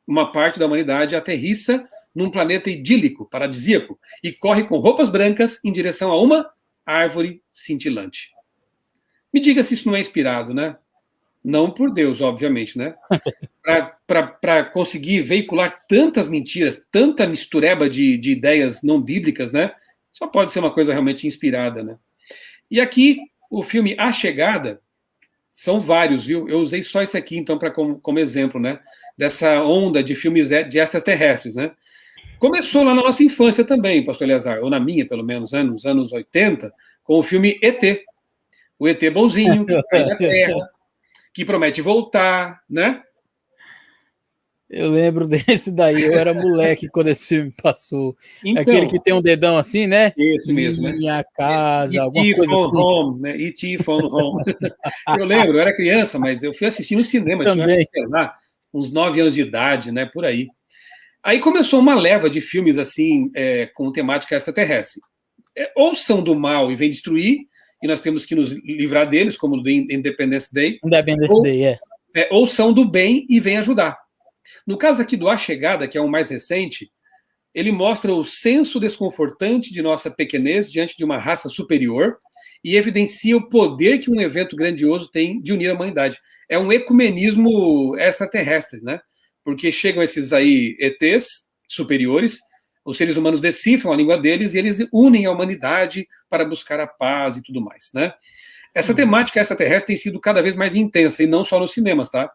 uma parte da humanidade aterrissa num planeta idílico, paradisíaco, e corre com roupas brancas em direção a uma árvore cintilante. Me diga se isso não é inspirado, né? Não por Deus, obviamente, né? Para conseguir veicular tantas mentiras, tanta mistureba de ideias não bíblicas, né? Só pode ser uma coisa realmente inspirada, né? E aqui, o filme A Chegada, são vários, viu? Eu usei só esse aqui, então, como exemplo, né? Dessa onda de filmes de extraterrestres, né? Começou lá na nossa infância também, pastor Eleazar, ou na minha, pelo menos, né? Nos anos 80, com o filme ET. O ET bonzinho, que cai na Terra, que promete voltar, né? Eu lembro desse daí, eu era moleque quando esse filme passou. Então, aquele que tem um dedão assim, né? Esse mesmo, né? Minha casa, alguma coisa assim. Home, né? E.T. Phone Home. Eu lembro, eu era criança, mas eu fui assistir no cinema, tinha, acho que, sei lá, uns 9 anos de idade, né? Por aí. Aí começou uma leva de filmes assim, com temática extraterrestre. Ou são do mal e vêm destruir, e nós temos que nos livrar deles, como o do Independence Day. Independence Day, ou são do bem e vêm ajudar. No caso aqui do A Chegada, que é o mais recente, ele mostra o senso desconfortante de nossa pequenez diante de uma raça superior e evidencia o poder que um evento grandioso tem de unir a humanidade. É um ecumenismo extraterrestre, né? Porque chegam esses aí ETs superiores, os seres humanos decifram a língua deles e eles unem a humanidade para buscar a paz e tudo mais, né? Essa temática extraterrestre tem sido cada vez mais intensa, e não só nos cinemas, tá?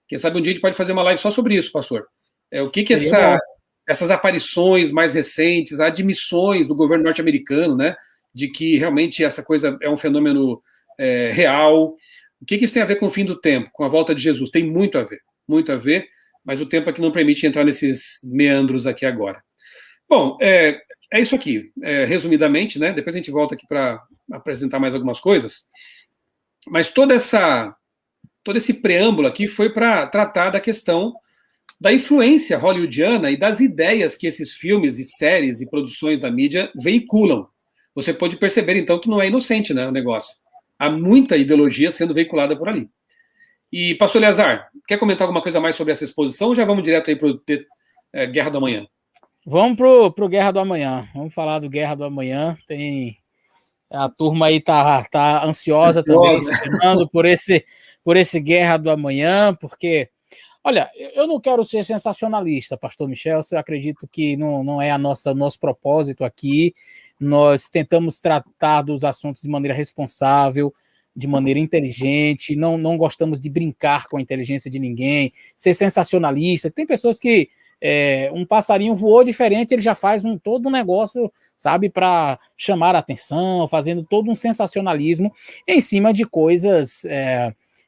Quem sabe um dia a gente pode fazer uma live só sobre isso, pastor. O que essas aparições mais recentes, admissões do governo norte-americano, né, de que realmente essa coisa é um fenômeno real, O que isso tem a ver com o fim do tempo, com a volta de Jesus? Tem muito a ver, mas o tempo aqui não permite entrar nesses meandros aqui agora. Bom, é isso aqui, resumidamente, né? Depois a gente volta aqui para apresentar mais algumas coisas, mas todo esse preâmbulo aqui foi para tratar da questão da influência hollywoodiana e das ideias que esses filmes e séries e produções da mídia veiculam. Você pode perceber, então, que não é inocente, né, o negócio. Há muita ideologia sendo veiculada por ali. E, pastor Eleazar, quer comentar alguma coisa mais sobre essa exposição ou já vamos direto aí para o Guerra do Amanhã? Vamos pro Guerra do Amanhã. Vamos falar do Guerra do Amanhã. A turma aí tá ansiosa também, esperando por esse Guerra do Amanhã, porque, olha, eu não quero ser sensacionalista, pastor Michel, eu acredito que não é nosso propósito aqui. Nós tentamos tratar dos assuntos de maneira responsável, de maneira inteligente, não gostamos de brincar com a inteligência de ninguém, ser sensacionalista. Tem pessoas que um passarinho voou diferente, ele já faz todo um negócio, sabe, para chamar a atenção, fazendo todo um sensacionalismo em cima de coisas,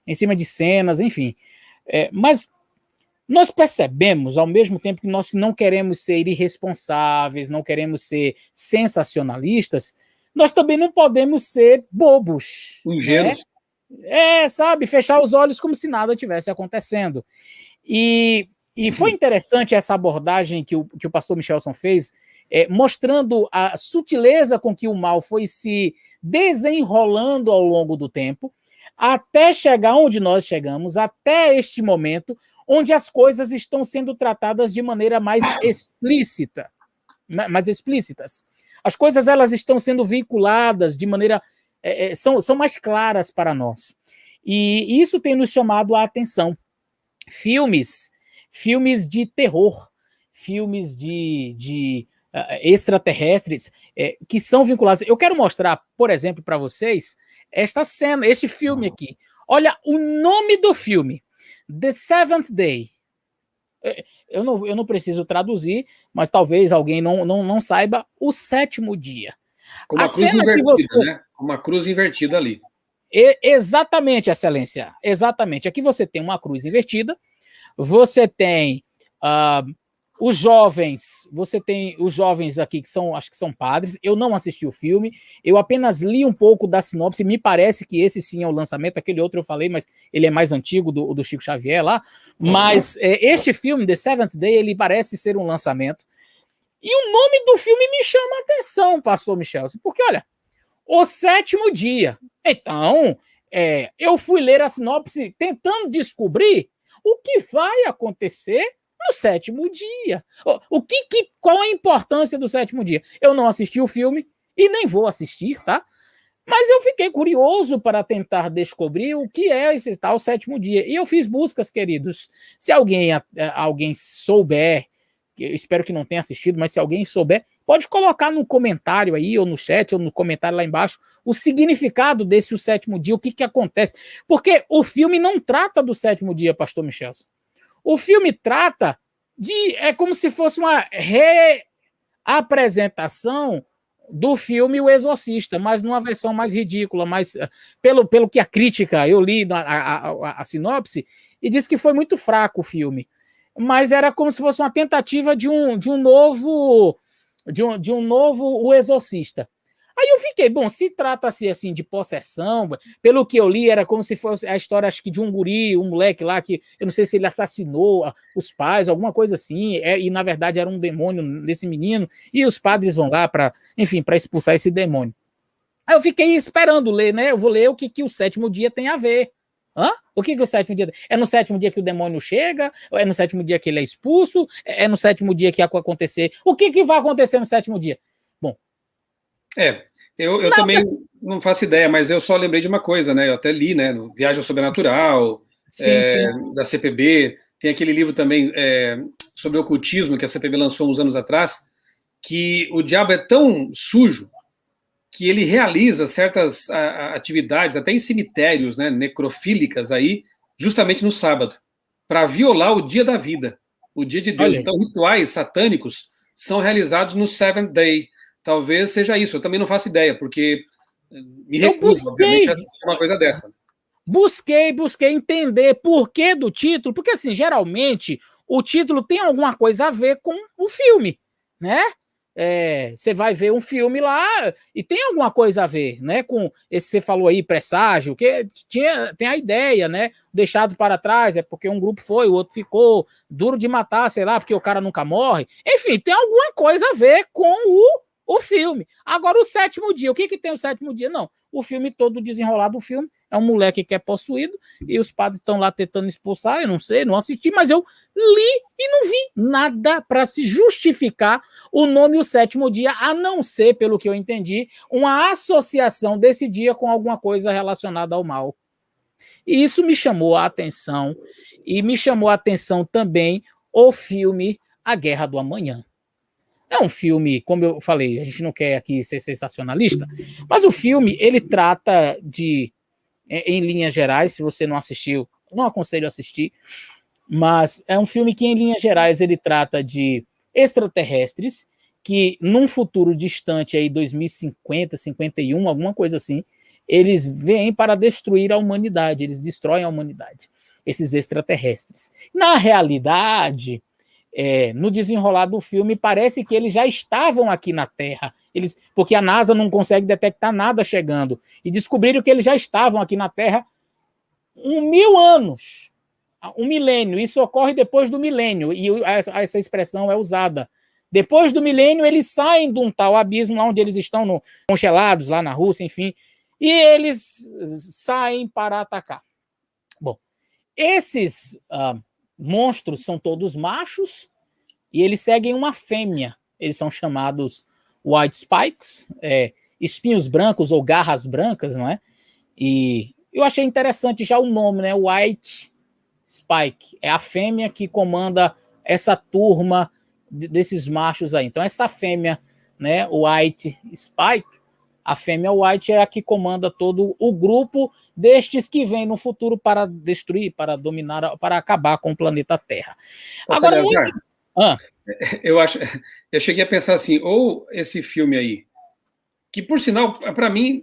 em cima de cenas, enfim. Mas nós percebemos, ao mesmo tempo que nós não queremos ser irresponsáveis, não queremos ser sensacionalistas, nós também não podemos ser bobos. Ingênuos. Sabe, fechar os olhos como se nada tivesse acontecendo. E foi interessante essa abordagem que o pastor Michelson fez, mostrando a sutileza com que o mal foi se desenrolando ao longo do tempo, até chegar onde nós chegamos, até este momento, onde as coisas estão sendo tratadas de maneira mais explícitas. As coisas elas estão sendo veiculadas de maneira... são mais claras para nós. E isso tem nos chamado a atenção. Filmes de terror, filmes de extraterrestres que são vinculados. Eu quero mostrar, por exemplo, para vocês esta cena, este filme aqui. Olha o nome do filme, The Seventh Day. Eu não preciso traduzir, mas talvez alguém não saiba, o sétimo dia. Com uma cruz invertida, né? Uma cruz invertida ali. Exatamente, Excelência. Exatamente. Aqui você tem uma cruz invertida. Você tem os jovens aqui que acho que são padres. Eu não assisti o filme, eu apenas li um pouco da sinopse. Me parece que esse sim é o lançamento. Aquele outro eu falei, mas ele é mais antigo, do Chico Xavier lá. Mas este filme, The Seventh Day, ele parece ser um lançamento. E o nome do filme me chama a atenção, pastor Michel, porque olha, o sétimo dia. Então, eu fui ler a sinopse tentando descobrir o que vai acontecer no sétimo dia. Qual a importância do sétimo dia? Eu não assisti o filme e nem vou assistir, tá? Mas eu fiquei curioso para tentar descobrir o que é esse tal sétimo dia. E eu fiz buscas, queridos. Se alguém souber, eu espero que não tenha assistido, mas se alguém souber, pode colocar no comentário aí, ou no chat, ou no comentário lá embaixo, o significado desse o sétimo dia, o que acontece. Porque o filme não trata do sétimo dia, pastor Michel. O filme trata é como se fosse uma reapresentação do filme O Exorcista, mas numa versão mais ridícula, mas pelo que a crítica, eu li a sinopse, e disse que foi muito fraco o filme. Mas era como se fosse uma tentativa de um novo O Exorcista. Aí eu fiquei, bom, se trata-se assim de possessão, pelo que eu li, era como se fosse a história, acho que de um guri, um moleque lá, que eu não sei se ele assassinou os pais, alguma coisa assim, e na verdade era um demônio nesse menino, e os padres vão lá para expulsar esse demônio. Aí eu fiquei esperando ler, né? Eu vou ler o que o sétimo dia tem a ver. O que o sétimo dia... É no sétimo dia que o demônio chega? Ou é no sétimo dia que ele é expulso? É no sétimo dia que acontecer? O que vai acontecer no sétimo dia? Bom... Eu também não faço ideia, mas eu só lembrei de uma coisa, né? Eu até li, né? No Viagem ao Sobrenatural, sim. Da CPB. Tem aquele livro também sobre ocultismo que a CPB lançou uns anos atrás, que o diabo é tão sujo que ele realiza certas atividades, até em cemitérios, né, necrofílicas aí, justamente no sábado, para violar o dia da vida, o dia de Deus. Olha. Então, rituais satânicos são realizados no Seventh Day. Talvez seja isso, eu também não faço ideia, porque me recuso, obviamente, a assistir uma coisa dessa. Busquei entender por que do título, porque assim, geralmente o título tem alguma coisa a ver com o filme, né? Você vai ver um filme lá e tem alguma coisa a ver, né? Com esse que você falou aí, presságio, que tem a ideia, né? Deixado para trás, é porque um grupo foi, o outro ficou, duro de matar, sei lá, porque o cara nunca morre. Enfim, tem alguma coisa a ver com o filme. Agora, o sétimo dia, o que tem o sétimo dia? Não, o filme todo desenrolado do filme é um moleque que é possuído e os padres estão lá tentando expulsar, eu não sei, não assisti, mas eu li e não vi nada para se justificar o nome O Sétimo Dia, a não ser, pelo que eu entendi, uma associação desse dia com alguma coisa relacionada ao mal. E isso me chamou a atenção, e me chamou a atenção também o filme A Guerra do Amanhã. É um filme, como eu falei, a gente não quer aqui ser sensacionalista, mas o filme, ele trata de, em linhas gerais, se você não assistiu, não aconselho a assistir, mas é um filme que, em linhas gerais, ele trata de extraterrestres que, num futuro distante, aí 2050, 51, alguma coisa assim, eles vêm para destruir a humanidade, eles destroem a humanidade, esses extraterrestres. Na realidade, no desenrolar do filme, parece que eles já estavam aqui na Terra, porque a NASA não consegue detectar nada chegando, e descobriram que eles já estavam aqui na Terra 1000 anos, um milênio. Isso ocorre depois do milênio, e essa expressão é usada. Depois do milênio, eles saem de um tal abismo, lá onde eles estão congelados, lá na Rússia, enfim, e eles saem para atacar. Bom, esses monstros são todos machos e eles seguem uma fêmea. Eles são chamados White Spikes, espinhos brancos ou garras brancas, não é? E eu achei interessante já o nome, né? White Spike. É a fêmea que comanda essa turma desses machos aí. Então, essa fêmea, né, White Spike, a fêmea White é a que comanda todo o grupo destes que vêm no futuro para destruir, para dominar, para acabar com o planeta Terra. Agora, muito... Eu cheguei a pensar assim, ou esse filme aí, que por sinal, para mim,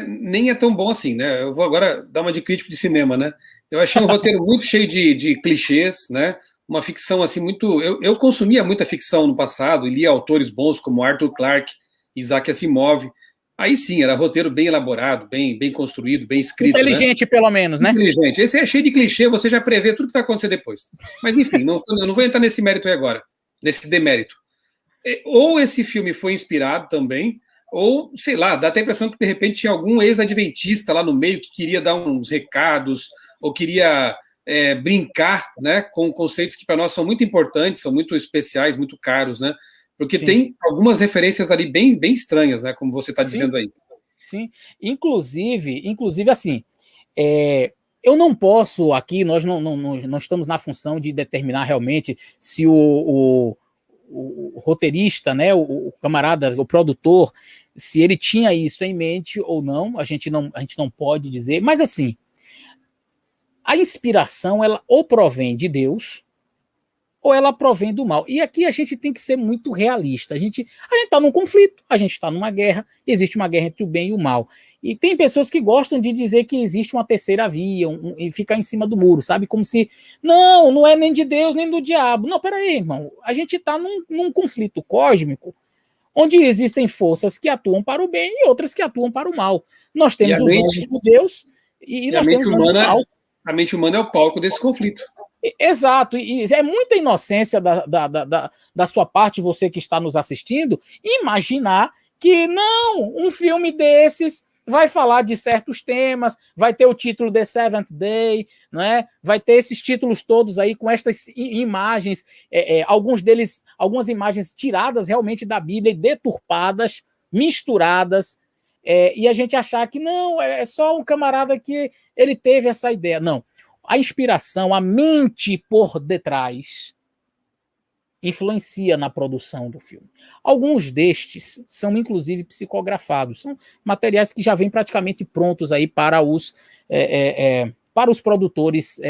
nem é tão bom assim, né? Eu vou agora dar uma de crítico de cinema, né? Eu achei um roteiro muito cheio de clichês, né? Uma ficção assim muito... Eu consumia muita ficção no passado e lia autores bons como Arthur Clarke, Isaac Asimov. Aí sim, era roteiro bem elaborado, bem construído, bem escrito. Inteligente, né? Pelo menos, né? Inteligente. Esse é cheio de clichê, você já prevê tudo que vai acontecer depois. Mas enfim, não vou entrar nesse mérito aí agora, nesse demérito. Ou esse filme foi inspirado também, ou, sei lá, dá até a impressão que de repente tinha algum ex-adventista lá no meio que queria dar uns recados, ou queria brincar, né, com conceitos que para nós são muito importantes, são muito especiais, muito caros, né? Porque sim, tem algumas referências ali bem estranhas, né? Como você está dizendo aí. Sim, inclusive assim, eu não posso aqui, nós não estamos na função de determinar realmente se o roteirista, né, o camarada, o produtor, se ele tinha isso em mente ou não, a gente não pode dizer, mas assim, a inspiração, ela ou provém de Deus, ou ela provém do mal. E aqui a gente tem que ser muito realista. A gente está num conflito, a gente está numa guerra, existe uma guerra entre o bem e o mal. E tem pessoas que gostam de dizer que existe uma terceira via, e ficar em cima do muro, sabe? Como se, não é nem de Deus, nem do diabo. Não, peraí, irmão. A gente está num conflito cósmico, onde existem forças que atuam para o bem e outras que atuam para o mal. Nós temos os anjos de Deus e nós temos os anjos do mal. A mente humana é o palco desse conflito. Exato, e é muita inocência da sua parte, você que está nos assistindo, imaginar que não, um filme desses vai falar de certos temas, vai ter o título The Seventh Day, né? Vai ter esses títulos todos aí com estas imagens, alguns deles, algumas imagens tiradas realmente da Bíblia e deturpadas, misturadas, e a gente achar que não, é só um camarada que ele teve essa ideia. Não. A inspiração, a mente por detrás influencia na produção do filme. Alguns destes são, inclusive, psicografados. São materiais que já vêm praticamente prontos aí para os produtores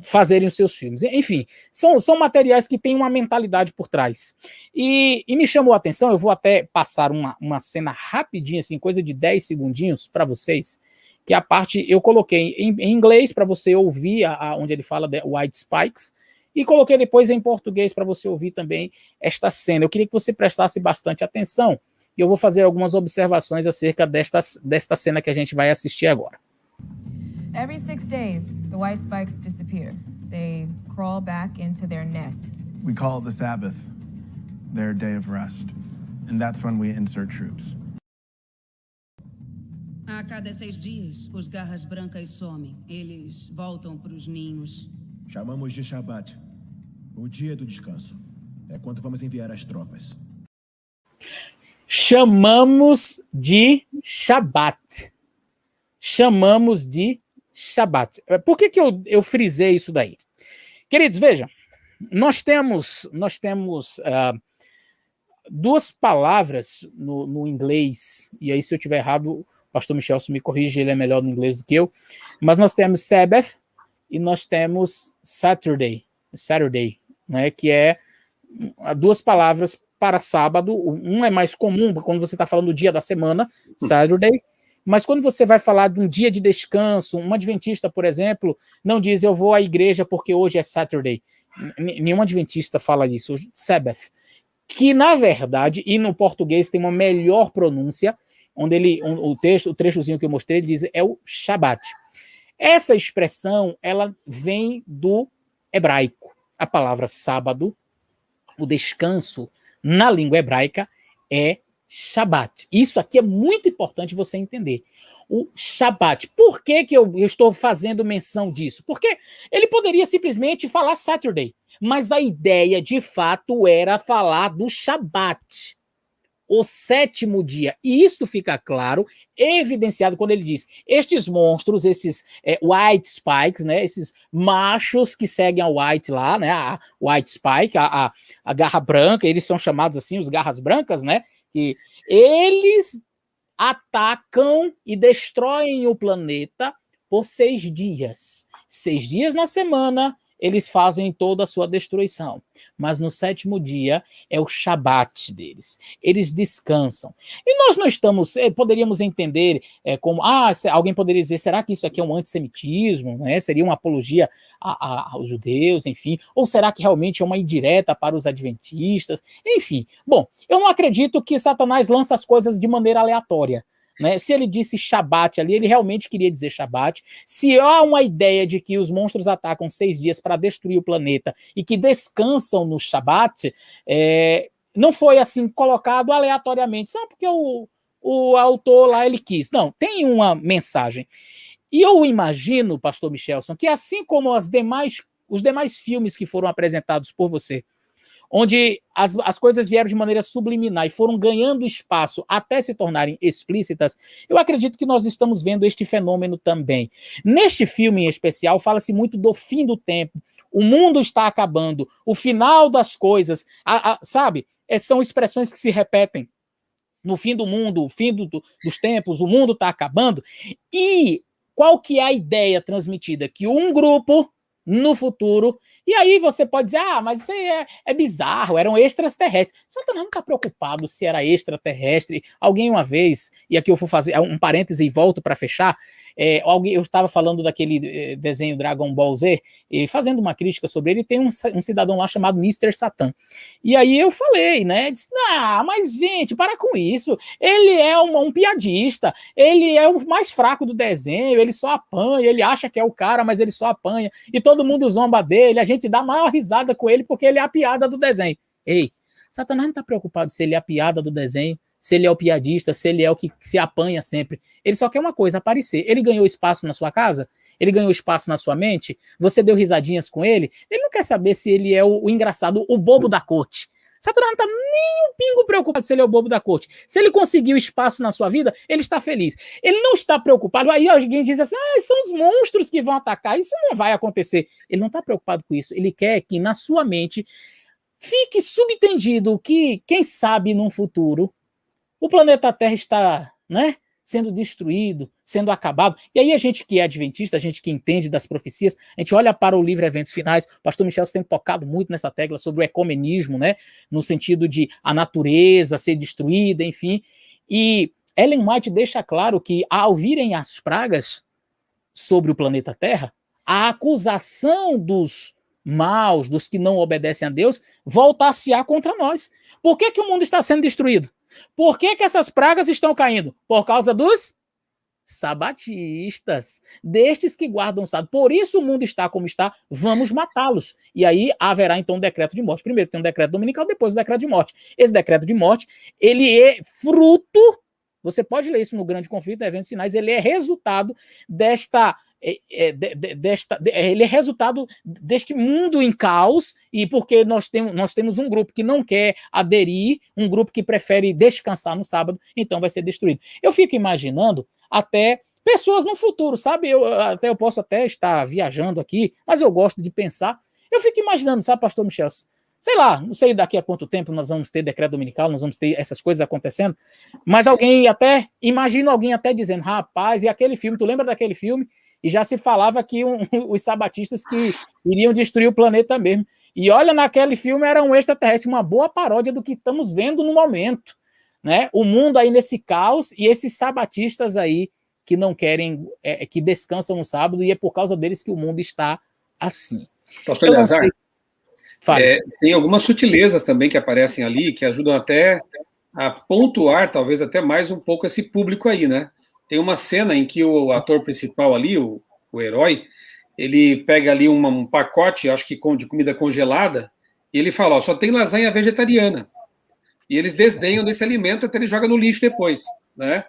fazerem os seus filmes. Enfim, são materiais que têm uma mentalidade por trás. E me chamou a atenção, eu vou até passar uma cena rapidinha, assim, coisa de 10 segundinhos para vocês, que é a parte, eu coloquei em inglês para você ouvir onde ele fala de White Spikes, e coloquei depois em português para você ouvir também esta cena. Eu queria que você prestasse bastante atenção, e eu vou fazer algumas observações acerca desta cena que a gente vai assistir agora. Every 6 days, the white spikes disappear. They crawl back into their nests. We call it the Sabbath, their day of rest. And that's when we insert troops. A cada 6 dias, os garras brancas somem. Eles voltam para os ninhos. Chamamos de Shabat, o dia do descanso. É quando vamos enviar as tropas. Chamamos de Shabat. Chamamos de Shabat. Por que eu frisei isso daí? Queridos, vejam, nós temos duas palavras no inglês, e aí se eu estiver errado, o pastor Michelson me corrige, ele é melhor no inglês do que eu, mas nós temos Sabbath e nós temos Saturday, né, que é duas palavras para sábado. Um é mais comum quando você está falando do dia da semana, Saturday, mas quando você vai falar de um dia de descanso, um adventista, por exemplo, não diz eu vou à igreja porque hoje é Saturday. Nenhum adventista fala disso. Sabbath. Que, na verdade, e no português tem uma melhor pronúncia, onde o trechozinho que eu mostrei, ele diz é o Shabat. Essa expressão, ela vem do hebraico. A palavra sábado, o descanso, na língua hebraica, é Shabat. Isso aqui é muito importante você entender. O Shabat. Por que eu estou fazendo menção disso? Porque ele poderia simplesmente falar Saturday, mas a ideia, de fato, era falar do Shabat, o 7º dia. E isso fica claro, evidenciado quando ele diz, estes monstros, esses White Spikes, né, esses machos que seguem a White lá, né, a White Spike, a garra branca, eles são chamados assim, os garras brancas, né, que eles atacam e destroem o planeta por 6 dias. 6 dias na semana, eles fazem toda a sua destruição. Mas no 7º dia é o Shabat deles. Eles descansam. E nós não estamos, poderíamos entender como, alguém poderia dizer, será que isso aqui é um antissemitismo? Né? Seria uma apologia aos judeus, enfim. Ou será que realmente é uma indireta para os adventistas? Enfim. Bom, eu não acredito que Satanás lança as coisas de maneira aleatória. Né? Se ele disse Shabat ali, ele realmente queria dizer Shabat. Se há uma ideia de que os monstros atacam 6 dias para destruir o planeta e que descansam no Shabat, não foi assim colocado aleatoriamente, só porque o autor lá ele quis. Não, tem uma mensagem. E eu imagino, pastor Michelson, que assim como os demais filmes que foram apresentados por você, onde as coisas vieram de maneira subliminar e foram ganhando espaço até se tornarem explícitas, eu acredito que nós estamos vendo este fenômeno também. Neste filme em especial, fala-se muito do fim do tempo, o mundo está acabando, o final das coisas, sabe? São expressões que se repetem. No fim do mundo, o fim dos tempos, o mundo está acabando. E qual que é a ideia transmitida? Que um grupo, no futuro, e aí você pode dizer, mas isso aí é bizarro, eram extraterrestres. Satanás não está preocupado se era extraterrestre. Alguém uma vez, e aqui eu vou fazer um parêntese e volto para fechar, eu estava falando daquele desenho Dragon Ball Z, e fazendo uma crítica sobre ele, tem um cidadão lá chamado Mr. Satan. E aí eu falei, né, disse, mas gente, para com isso, ele é um piadista, ele é o mais fraco do desenho, ele só apanha, ele acha que é o cara, mas ele só apanha, e todo mundo zomba dele, a gente dá a maior risada com ele porque ele é a piada do desenho. Ei, Satanás não está preocupado se ele é a piada do desenho, se ele é o piadista, se ele é o que se apanha sempre. Ele só quer uma coisa, aparecer. Ele ganhou espaço na sua casa? Ele ganhou espaço na sua mente? Você deu risadinhas com ele? Ele não quer saber se ele é o engraçado, o bobo da corte. Satanás não está nem um pingo preocupado se ele é o bobo da corte. Se ele conseguiu espaço na sua vida, ele está feliz. Ele não está preocupado. Aí alguém diz assim, são os monstros que vão atacar. Isso não vai acontecer. Ele não está preocupado com isso. Ele quer que na sua mente fique subentendido que, quem sabe, num futuro, o planeta Terra está, né, sendo destruído, sendo acabado. E aí a gente que é adventista, a gente que entende das profecias, a gente olha para o livro Eventos Finais. O pastor Michel tem tocado muito nessa tecla sobre o ecumenismo, né, no sentido de a natureza ser destruída, enfim. E Ellen White deixa claro que, ao virem as pragas sobre o planeta Terra, a acusação dos maus, dos que não obedecem a Deus, voltar-se-á contra nós. Por que que o mundo está sendo destruído? Por que que essas pragas estão caindo? Por causa dos sabatistas, destes que guardam o sábado. Por isso o mundo está como está, vamos matá-los. E aí haverá então um decreto de morte. Primeiro tem um decreto dominical, depois o decreto de morte. Esse decreto de morte, ele é fruto, você pode ler isso no Grande Conflito, Eventos Finais, ele é resultado ele é resultado deste mundo em caos, e porque nós temos um grupo que não quer aderir, um grupo que prefere descansar no sábado, então vai ser destruído. Eu fico imaginando até pessoas no futuro, sabe? Eu posso até estar viajando aqui, mas eu gosto de pensar. Eu fico imaginando, sabe, pastor Michel? Sei lá, não sei daqui a quanto tempo nós vamos ter decreto dominical, nós vamos ter essas coisas acontecendo, mas imagino alguém até dizendo, rapaz, e aquele filme, tu lembra daquele filme? E já se falava que os sabatistas que iriam destruir o planeta mesmo. E olha, naquele filme era um extraterrestre, uma boa paródia do que estamos vendo no momento, né? O mundo aí nesse caos e esses sabatistas aí que não querem, que descansam no sábado, e é por causa deles que o mundo está assim. Pastor Eleazar, tem algumas sutilezas também que aparecem ali, que ajudam até a pontuar, talvez até mais um pouco esse público aí, né? Tem uma cena em que o ator principal ali, o herói, ele pega ali um pacote, acho que de comida congelada, e ele fala, ó, só tem lasanha vegetariana. E eles desdenham desse alimento até ele joga no lixo depois, né?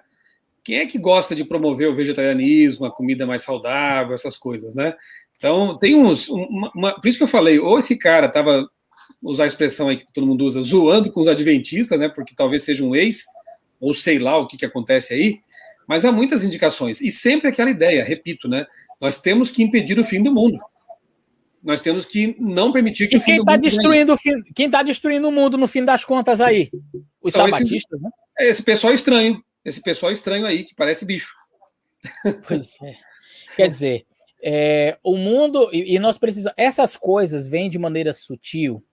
Quem é que gosta de promover o vegetarianismo, a comida mais saudável, essas coisas, né? Então, tem por isso que eu falei, ou esse cara estava, usar a expressão aí que todo mundo usa, zoando com os adventistas, né? Porque talvez seja um ex, ou sei lá o que acontece aí, mas há muitas indicações. E sempre aquela ideia, repito, né? Nós temos que impedir o fim do mundo. Nós temos que não permitir que o fim do mundo... Quem está destruindo o mundo, no fim das contas, aí? Os sabatistas, né? Esse pessoal estranho. Esse pessoal estranho aí, que parece bicho. Pois é. Quer dizer, o mundo... E nós precisamos... Essas coisas vêm de maneira sutil.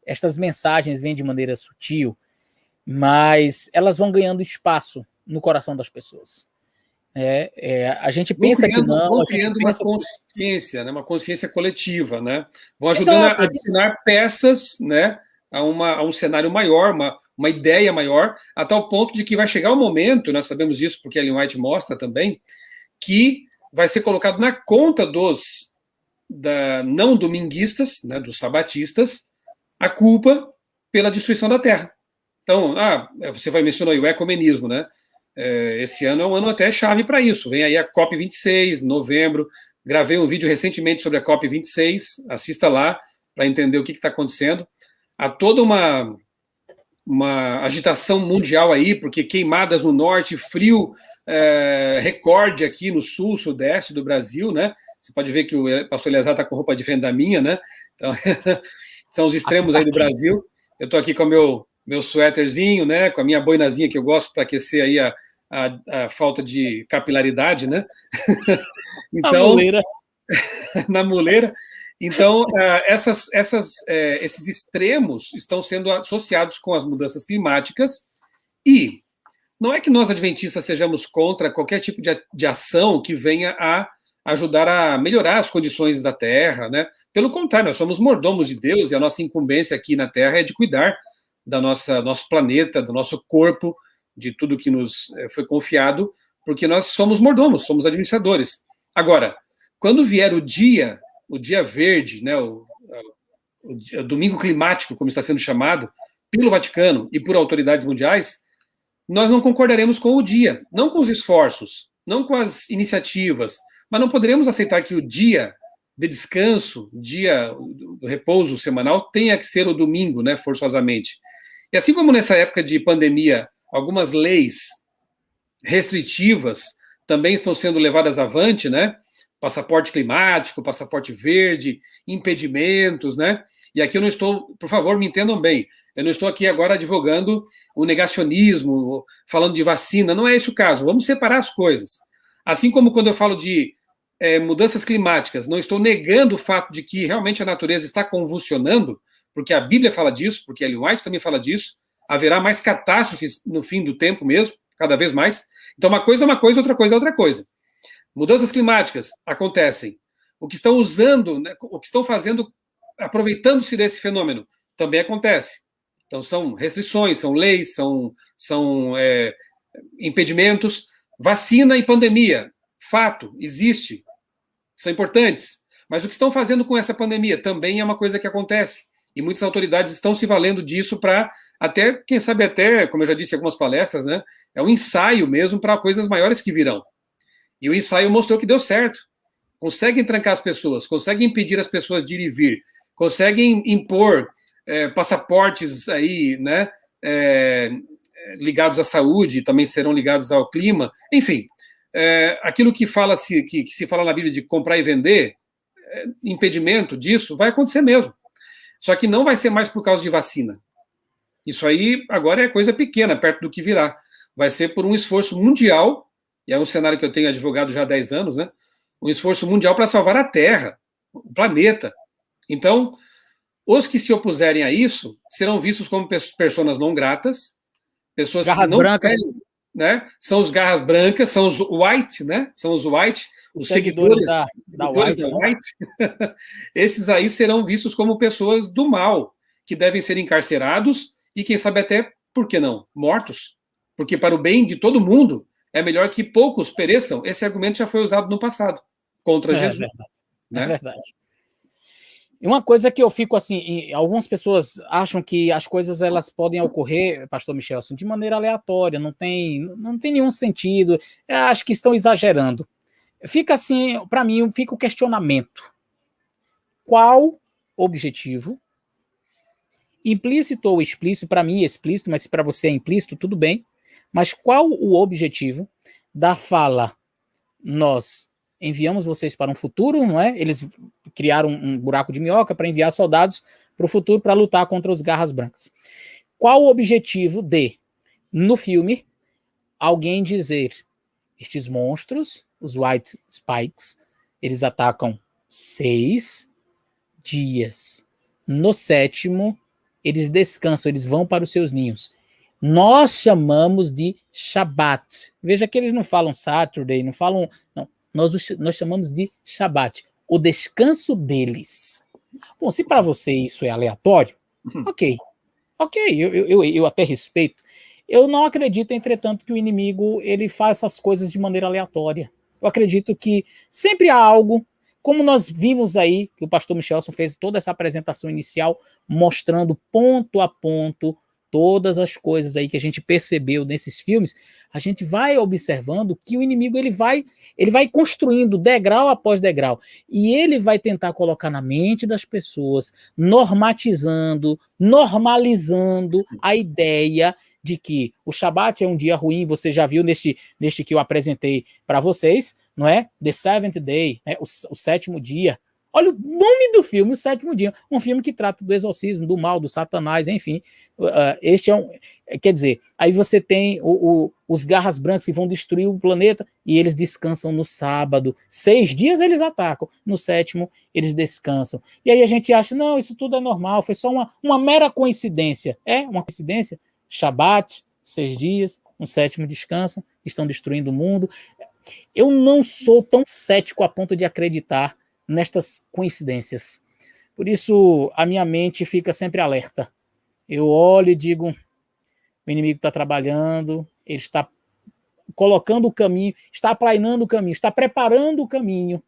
Estas mensagens vêm de maneira sutil, mas elas vão ganhando espaço no coração das pessoas. A gente pensa que não... Vão criando uma consciência, né, uma consciência coletiva, né? Vão ajudando a adicionar peças, né, a um cenário maior, uma ideia maior, a tal ponto de que vai chegar um momento, nós sabemos disso porque a Ellen White mostra também, que vai ser colocado na conta dos não dominguistas, né, dos sabatistas, a culpa pela destruição da Terra. Então, você vai mencionar aí o ecumenismo, né? Esse ano é um ano até chave para isso. Vem aí a COP26, novembro. Gravei um vídeo recentemente sobre a COP26. Assista lá para entender o que está acontecendo. Há toda uma agitação mundial aí, porque queimadas no norte, frio recorde aqui no sul, sudeste do Brasil, né? Você pode ver que o pastor Eleazar está com roupa diferente da minha, né? Então, são os extremos aí do Brasil. Eu estou aqui com o meu suéterzinho, né, com a minha boinazinha que eu gosto para aquecer aí a falta de capilaridade, né? Então, na muleira. Então, esses extremos estão sendo associados com as mudanças climáticas, e não é que nós adventistas sejamos contra qualquer tipo de ação que venha a ajudar a melhorar as condições da Terra, né? Pelo contrário, nós somos mordomos de Deus e a nossa incumbência aqui na Terra é de cuidar nosso planeta, do nosso corpo, de tudo que nos foi confiado, porque nós somos mordomos, somos administradores. Agora, quando vier o dia verde, né, o domingo climático, como está sendo chamado, pelo Vaticano e por autoridades mundiais, nós não concordaremos com o dia, não com os esforços, não com as iniciativas, mas não poderemos aceitar que o dia de descanso, dia do repouso semanal, tenha que ser o domingo, né, forçosamente. E assim como nessa época de pandemia, algumas leis restritivas também estão sendo levadas avante, né? Passaporte climático, passaporte verde, impedimentos, né? E aqui eu não estou, por favor, me entendam bem, eu não estou aqui agora advogando o negacionismo, falando de vacina, não é esse o caso, vamos separar as coisas. Assim como quando eu falo de mudanças climáticas, não estou negando o fato de que realmente a natureza está convulsionando, porque a Bíblia fala disso, porque Ellen White também fala disso, haverá mais catástrofes no fim do tempo mesmo, cada vez mais. Então, uma coisa é uma coisa, outra coisa é outra coisa. Mudanças climáticas acontecem. O que estão usando, né, o que estão fazendo, aproveitando-se desse fenômeno, também acontece. Então, são restrições, são leis, são impedimentos. Vacina e pandemia, fato, existe, são importantes. Mas o que estão fazendo com essa pandemia também é uma coisa que acontece. E muitas autoridades estão se valendo disso para, até, quem sabe até, como eu já disse em algumas palestras, né, é um ensaio mesmo para coisas maiores que virão. E o ensaio mostrou que deu certo. Conseguem trancar as pessoas, conseguem impedir as pessoas de ir e vir, conseguem impor passaportes aí, né, ligados à saúde, também serão ligados ao clima, enfim, aquilo que se fala na Bíblia de comprar e vender, impedimento disso, vai acontecer mesmo. Só que não vai ser mais por causa de vacina. Isso aí agora é coisa pequena, perto do que virá. Vai ser por um esforço mundial, e é um cenário que eu tenho advogado já há 10 anos, né? Um esforço mundial para salvar a Terra, o planeta. Então, os que se opuserem a isso serão vistos como pessoas não gratas, pessoas garras que não brancas, querem, né? São os garras brancas, são os white, né? São os white, os seguidores da White. Esses aí serão vistos como pessoas do mal, que devem ser encarcerados e, quem sabe até, por que não, mortos. Porque para o bem de todo mundo, é melhor que poucos pereçam. Esse argumento já foi usado no passado, contra Jesus. Verdade. Né? É verdade. E uma coisa que eu fico assim, algumas pessoas acham que as coisas elas podem ocorrer, pastor Michelson, de maneira aleatória, não tem nenhum sentido, eu acho que estão exagerando. Fica assim, para mim, fica o questionamento. Qual objetivo, implícito ou explícito, para mim é explícito, mas se para você é implícito, tudo bem, mas qual o objetivo da fala nós enviamos vocês para um futuro, não é? Eles criaram um buraco de minhoca para enviar soldados para o futuro para lutar contra os garras brancas. Qual o objetivo de, no filme, alguém dizer estes monstros, os White Spikes, eles atacam 6 dias. No 7º, eles descansam, eles vão para os seus ninhos. Nós chamamos de Shabat. Veja que eles não falam Saturday, não falam... Não. Nós chamamos de Shabat, o descanso deles. Bom, se para você isso é aleatório, ok, eu até respeito. Eu não acredito, entretanto, que o inimigo ele faz essas coisas de maneira aleatória. Eu acredito que sempre há algo, como nós vimos aí, que o pastor Michelson fez toda essa apresentação inicial, mostrando ponto a ponto todas as coisas aí que a gente percebeu nesses filmes, a gente vai observando que o inimigo ele vai construindo degrau após degrau, e ele vai tentar colocar na mente das pessoas, normalizando a ideia de que o Shabat é um dia ruim. Você já viu neste que eu apresentei para vocês, não é? The Seventh Day, né? O 7º dia. Olha o nome do filme, O 7º Dia, um filme que trata do exorcismo, do mal, do Satanás, enfim. Este é um... Quer dizer, aí você tem os garras brancas que vão destruir o planeta e eles descansam no sábado. 6 dias eles atacam, no 7º eles descansam. E aí a gente acha, não, isso tudo é normal, foi só uma mera coincidência. É uma coincidência? Shabat, 6 dias, no 7º descansam, estão destruindo o mundo. Eu não sou tão cético a ponto de acreditar nestas coincidências. Por isso, a minha mente fica sempre alerta. Eu olho e digo, o inimigo está trabalhando, ele está colocando o caminho, está aplainando o caminho, está preparando o caminho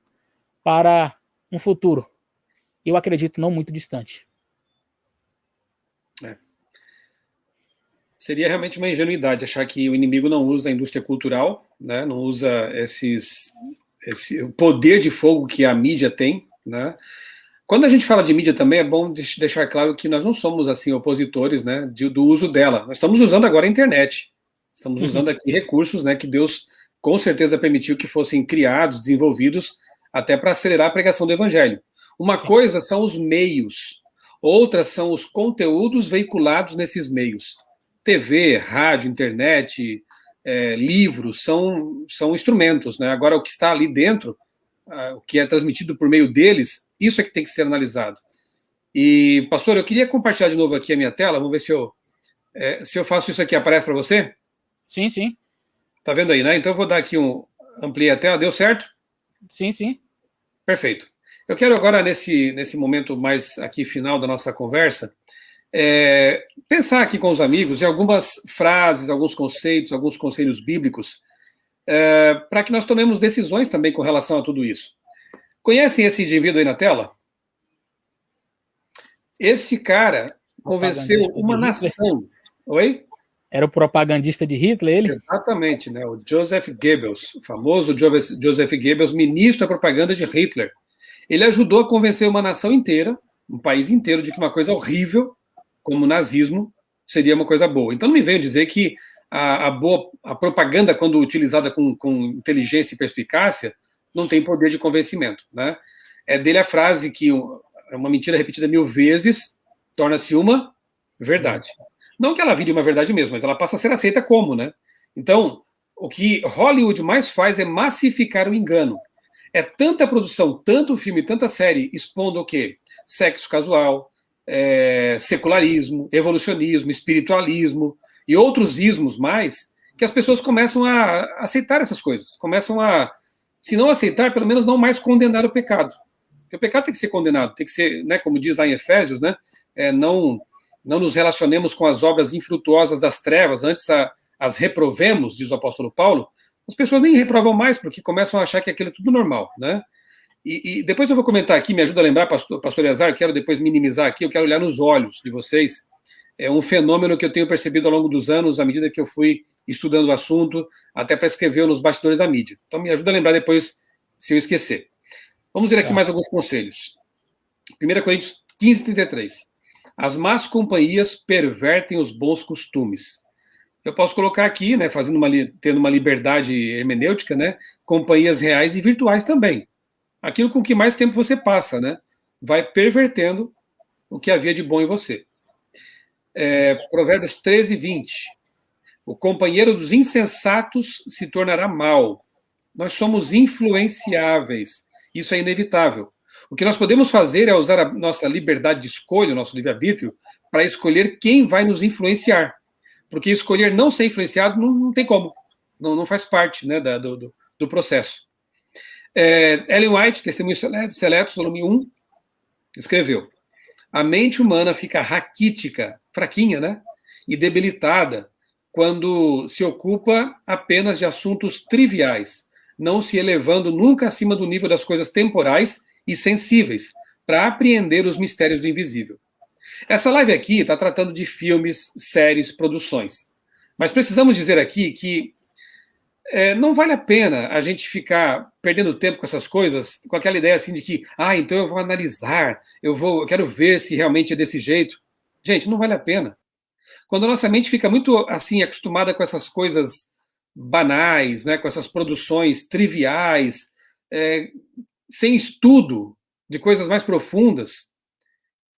para um futuro. Eu acredito não muito distante. Seria realmente uma ingenuidade achar que o inimigo não usa a indústria cultural, né? Não usa esse poder de fogo que a mídia tem, né? Quando a gente fala de mídia também, é bom deixar claro que nós não somos assim opositores, né, do uso dela. Nós estamos usando agora a internet. Estamos usando aqui recursos, né, que Deus com certeza permitiu que fossem criados, desenvolvidos, até para acelerar a pregação do evangelho. Uma coisa são os meios, outras são os conteúdos veiculados nesses meios. TV, rádio, internet, livros, são instrumentos, né? Agora, o que está ali dentro, o que é transmitido por meio deles, isso é que tem que ser analisado. E, pastor, eu queria compartilhar de novo aqui a minha tela, vamos ver se eu faço isso aqui, aparece para você? Sim, sim. Tá vendo aí, né? Então eu vou dar aqui ampliei a tela, deu certo? Sim, sim. Perfeito. Eu quero agora, nesse momento mais aqui final da nossa conversa, pensar aqui com os amigos em algumas frases, alguns conceitos, alguns conselhos bíblicos, para que nós tomemos decisões também com relação a tudo isso. Conhecem esse indivíduo aí na tela? Esse cara convenceu uma nação. Oi? Era o propagandista de Hitler, ele? Exatamente, né? O Joseph Goebbels, o famoso Joseph Goebbels, ministro da propaganda de Hitler. Ele ajudou a convencer uma nação inteira, um país inteiro, de que uma coisa horrível, como o nazismo, seria uma coisa boa. Então não me venham dizer que a propaganda, quando utilizada com inteligência e perspicácia, não tem poder de convencimento, né? É dele a frase que uma mentira repetida 1000 vezes torna-se uma verdade. Não que ela vire uma verdade mesmo, mas ela passa a ser aceita como, né? Então, o que Hollywood mais faz é massificar o engano. É tanta produção, tanto filme, tanta série expondo o quê? Sexo casual, secularismo, evolucionismo, espiritualismo e outros ismos mais, que as pessoas começam a aceitar essas coisas. Começam a, se não aceitar, pelo menos não mais condenar o pecado. Porque o pecado tem que ser condenado, tem que ser, né, como diz lá em Efésios, né, não nos relacionemos com as obras infrutuosas das trevas, antes as reprovemos, diz o apóstolo Paulo. As pessoas nem reprovam mais, porque começam a achar que aquilo é tudo normal, né? E depois eu vou comentar aqui, me ajuda a lembrar, pastor Eleazar, quero depois minimizar aqui, eu quero olhar nos olhos de vocês. É um fenômeno que eu tenho percebido ao longo dos anos, à medida que eu fui estudando o assunto, até para escrever nos bastidores da mídia. Então me ajuda a lembrar depois, se eu esquecer. Vamos ver aqui mais alguns conselhos. 1 Coríntios 15:33. As más companhias pervertem os bons costumes. Eu posso colocar aqui, né, tendo uma liberdade hermenêutica, né, companhias reais e virtuais também. Aquilo com que mais tempo você passa, né, vai pervertendo o que havia de bom em você. Provérbios 13:20. O companheiro dos insensatos se tornará mau. Nós somos influenciáveis. Isso é inevitável. O que nós podemos fazer é usar a nossa liberdade de escolha, o nosso livre-arbítrio, para escolher quem vai nos influenciar. Porque escolher não ser influenciado não tem como. Não faz parte, né, do processo. Ellen White, Testemunho Seletos, volume 1, escreveu: a mente humana fica raquítica, fraquinha, né, e debilitada quando se ocupa apenas de assuntos triviais, não se elevando nunca acima do nível das coisas temporais e sensíveis, para apreender os mistérios do invisível. Essa live aqui está tratando de filmes, séries, produções. Mas precisamos dizer aqui que não vale a pena a gente ficar perdendo tempo com essas coisas, com aquela ideia assim de que, então eu vou analisar, eu quero ver se realmente é desse jeito. Gente, não vale a pena. Quando a nossa mente fica muito assim acostumada com essas coisas banais, né, com essas produções triviais, sem estudo de coisas mais profundas,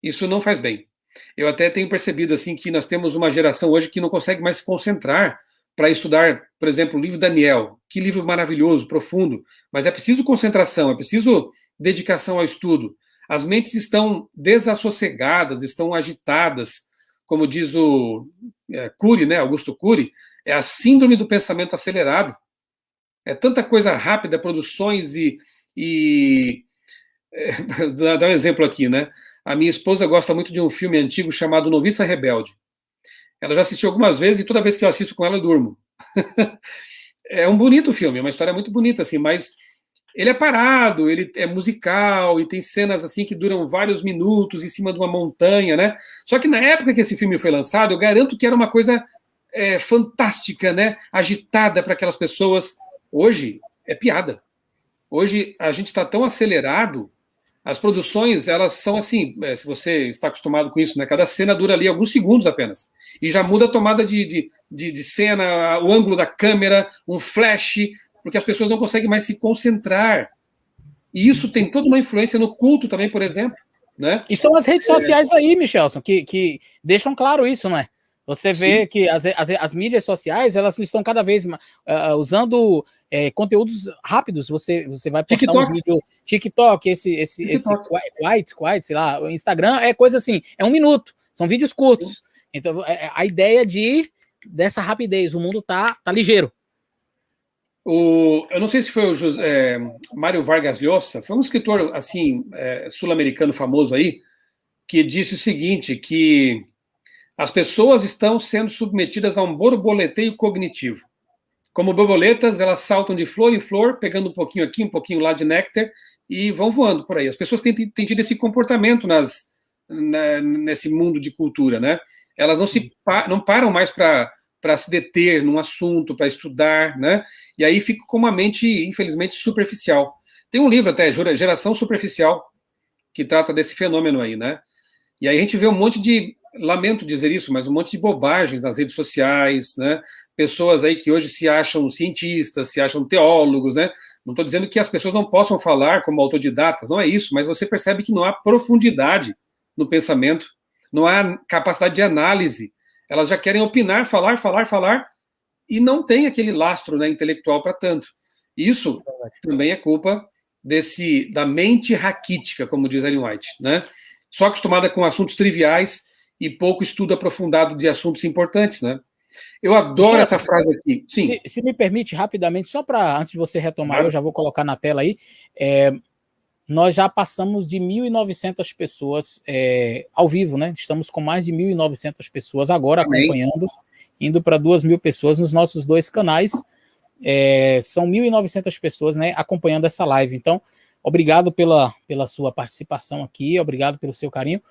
isso não faz bem. Eu até tenho percebido assim que nós temos uma geração hoje que não consegue mais se concentrar para estudar, por exemplo, o livro Daniel. Que livro maravilhoso, profundo, mas é preciso concentração, é preciso dedicação ao estudo. As mentes estão desassossegadas, estão agitadas, como diz o Cury, né, Augusto Cury, é a síndrome do pensamento acelerado. É tanta coisa rápida, produções dar um exemplo aqui, né? A minha esposa gosta muito de um filme antigo chamado Noviça Rebelde. Ela já assistiu algumas vezes e toda vez que eu assisto com ela eu durmo. É um bonito filme, é uma história muito bonita, assim, mas ele é parado, ele é musical e tem cenas assim que duram vários minutos em cima de uma montanha, né? Só que na época que esse filme foi lançado, eu garanto que era uma coisa fantástica, né? Agitada para aquelas pessoas. Hoje é piada. Hoje a gente está tão acelerado. As produções, elas são assim, se você está acostumado com isso, né? Cada cena dura ali alguns segundos apenas. E já muda a tomada de cena, o ângulo da câmera, um flash, porque as pessoas não conseguem mais se concentrar. E isso tem toda uma influência no culto também, por exemplo. Né? E são as redes sociais aí, Michelson, que deixam claro isso, não é? Você vê que as mídias sociais, elas estão cada vez usando conteúdos rápidos. Você vai postar TikTok. Um vídeo TikTok, esse Quite, sei lá, o Instagram é coisa assim, é 1 minuto, são vídeos curtos. Então, a ideia dessa rapidez, o mundo tá ligeiro. Eu não sei se foi o Mário Vargas Llosa, foi um escritor assim sul-americano famoso aí, que disse o seguinte, que as pessoas estão sendo submetidas a um borboleteio cognitivo. Como borboletas, elas saltam de flor em flor, pegando um pouquinho aqui, um pouquinho lá de néctar, e vão voando por aí. As pessoas têm tido esse comportamento nesse mundo de cultura, né? Elas não param mais para se deter num assunto, para estudar, né? E aí fica com uma mente, infelizmente, superficial. Tem um livro até, Geração Superficial, que trata desse fenômeno aí, né? E aí a gente vê um monte de, lamento dizer isso, mas um monte de bobagens nas redes sociais, né? Pessoas aí que hoje se acham cientistas, se acham teólogos, né? Não estou dizendo que as pessoas não possam falar como autodidatas, não é isso, mas você percebe que não há profundidade no pensamento, não há capacidade de análise. Elas já querem opinar, falar, e não tem aquele lastro, né, intelectual para tanto. Isso também é culpa da mente raquítica, como diz Ellen White, né? Só acostumada com assuntos triviais e pouco estudo aprofundado de assuntos importantes, né? Eu adoro essa frase aqui. Sim. Se me permite, rapidamente, só para, antes de você retomar, eu já vou colocar na tela aí, nós já passamos de 1.900 pessoas ao vivo, né? Estamos com mais de 1.900 pessoas agora acompanhando, indo para 2.000 pessoas nos nossos 2 canais. São 1.900 pessoas, né, acompanhando essa live. Então, obrigado pela sua participação aqui, obrigado pelo seu carinho.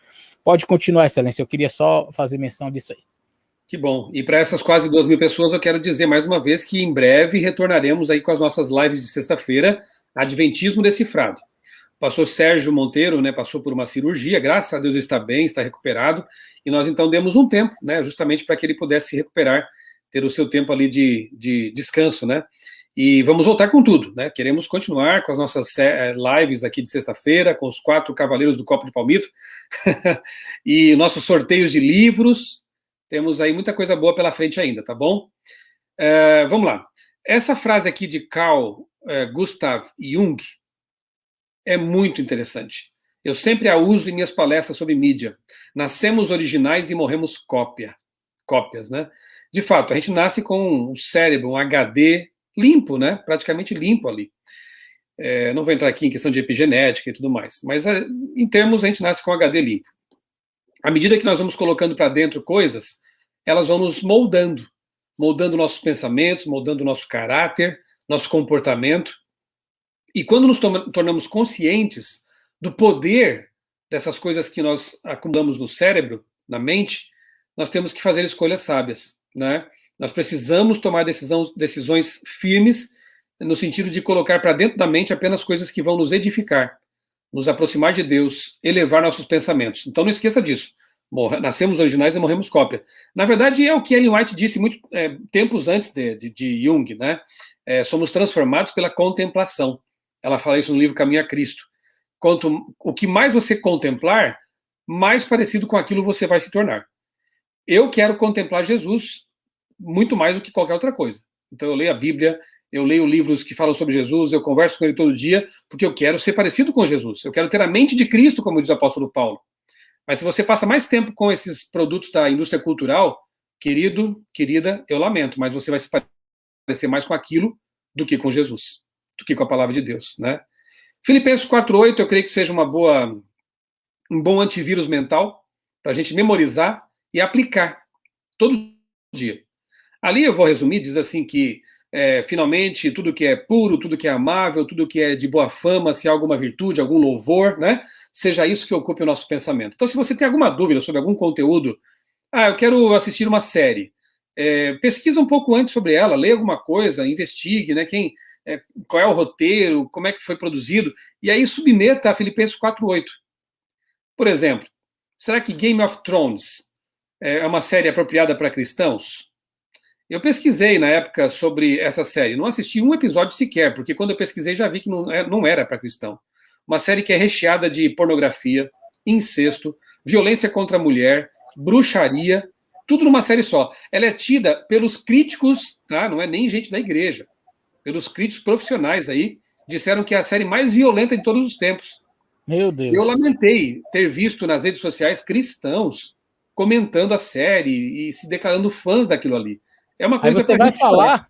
Pode continuar, Excelência, eu queria só fazer menção disso aí. Que bom. E para essas quase 2.000 pessoas, eu quero dizer mais uma vez que em breve retornaremos aí com as nossas lives de sexta-feira, Adventismo Decifrado. O pastor Sérgio Monteiro, né, passou por uma cirurgia, graças a Deus está bem, está recuperado, e nós então demos um tempo, né, justamente para que ele pudesse se recuperar, ter o seu tempo ali de descanso, né? E vamos voltar com tudo, né? Queremos continuar com as nossas lives aqui de sexta-feira, com os 4 cavaleiros do Copo de Palmito, e nossos sorteios de livros. Temos aí muita coisa boa pela frente ainda, tá bom? Vamos lá. Essa frase aqui de Carl Gustav Jung é muito interessante. Eu sempre a uso em minhas palestras sobre mídia. Nascemos originais e morremos cópias, né? De fato, a gente nasce com um cérebro, um HD limpo, né? Praticamente limpo ali. Não vou entrar aqui em questão de epigenética e tudo mais, mas em termos a gente nasce com um HD limpo. À medida que nós vamos colocando para dentro coisas, elas vão nos moldando nossos pensamentos, moldando nosso caráter, nosso comportamento. E quando nos tornamos conscientes do poder dessas coisas que nós acumulamos no cérebro, na mente, nós temos que fazer escolhas sábias, né? Nós precisamos tomar decisões firmes no sentido de colocar para dentro da mente apenas coisas que vão nos edificar, nos aproximar de Deus, elevar nossos pensamentos. Então não esqueça disso. Nascemos originais e morremos cópia. Na verdade, é o que Ellen White disse tempos antes de Jung, né? Somos transformados pela contemplação. Ela fala isso no livro Caminho a Cristo. O que mais você contemplar, mais parecido com aquilo você vai se tornar. Eu quero contemplar Jesus muito mais do que qualquer outra coisa. Então eu leio a Bíblia, eu leio livros que falam sobre Jesus, eu converso com ele todo dia, porque eu quero ser parecido com Jesus. Eu quero ter a mente de Cristo, como diz o apóstolo Paulo. Mas se você passa mais tempo com esses produtos da indústria cultural, querido, querida, eu lamento, mas você vai se parecer mais com aquilo do que com Jesus, do que com a palavra de Deus, né? Filipenses 4:8, eu creio que seja um bom antivírus mental para a gente memorizar e aplicar todo dia. Ali eu vou resumir, diz assim que finalmente tudo que é puro, tudo que é amável, tudo que é de boa fama, se há alguma virtude, algum louvor, né? Seja isso que ocupe o nosso pensamento. Então, se você tem alguma dúvida sobre algum conteúdo, eu quero assistir uma série, pesquisa um pouco antes sobre ela, leia alguma coisa, investigue, né? Qual é o roteiro, como é que foi produzido, e aí submeta a Filipenses 4:8. Por exemplo, será que Game of Thrones é uma série apropriada para cristãos? Eu pesquisei na época sobre essa série, não assisti um episódio sequer, porque quando eu pesquisei já vi que não era para cristão. Uma série que é recheada de pornografia, incesto, violência contra a mulher, bruxaria, tudo numa série só. Ela é tida pelos críticos, tá? Não é nem gente da igreja, pelos críticos profissionais aí, disseram que é a série mais violenta de todos os tempos. Meu Deus. Eu lamentei ter visto nas redes sociais cristãos comentando a série e se declarando fãs daquilo ali. É uma coisa aí você vai falar,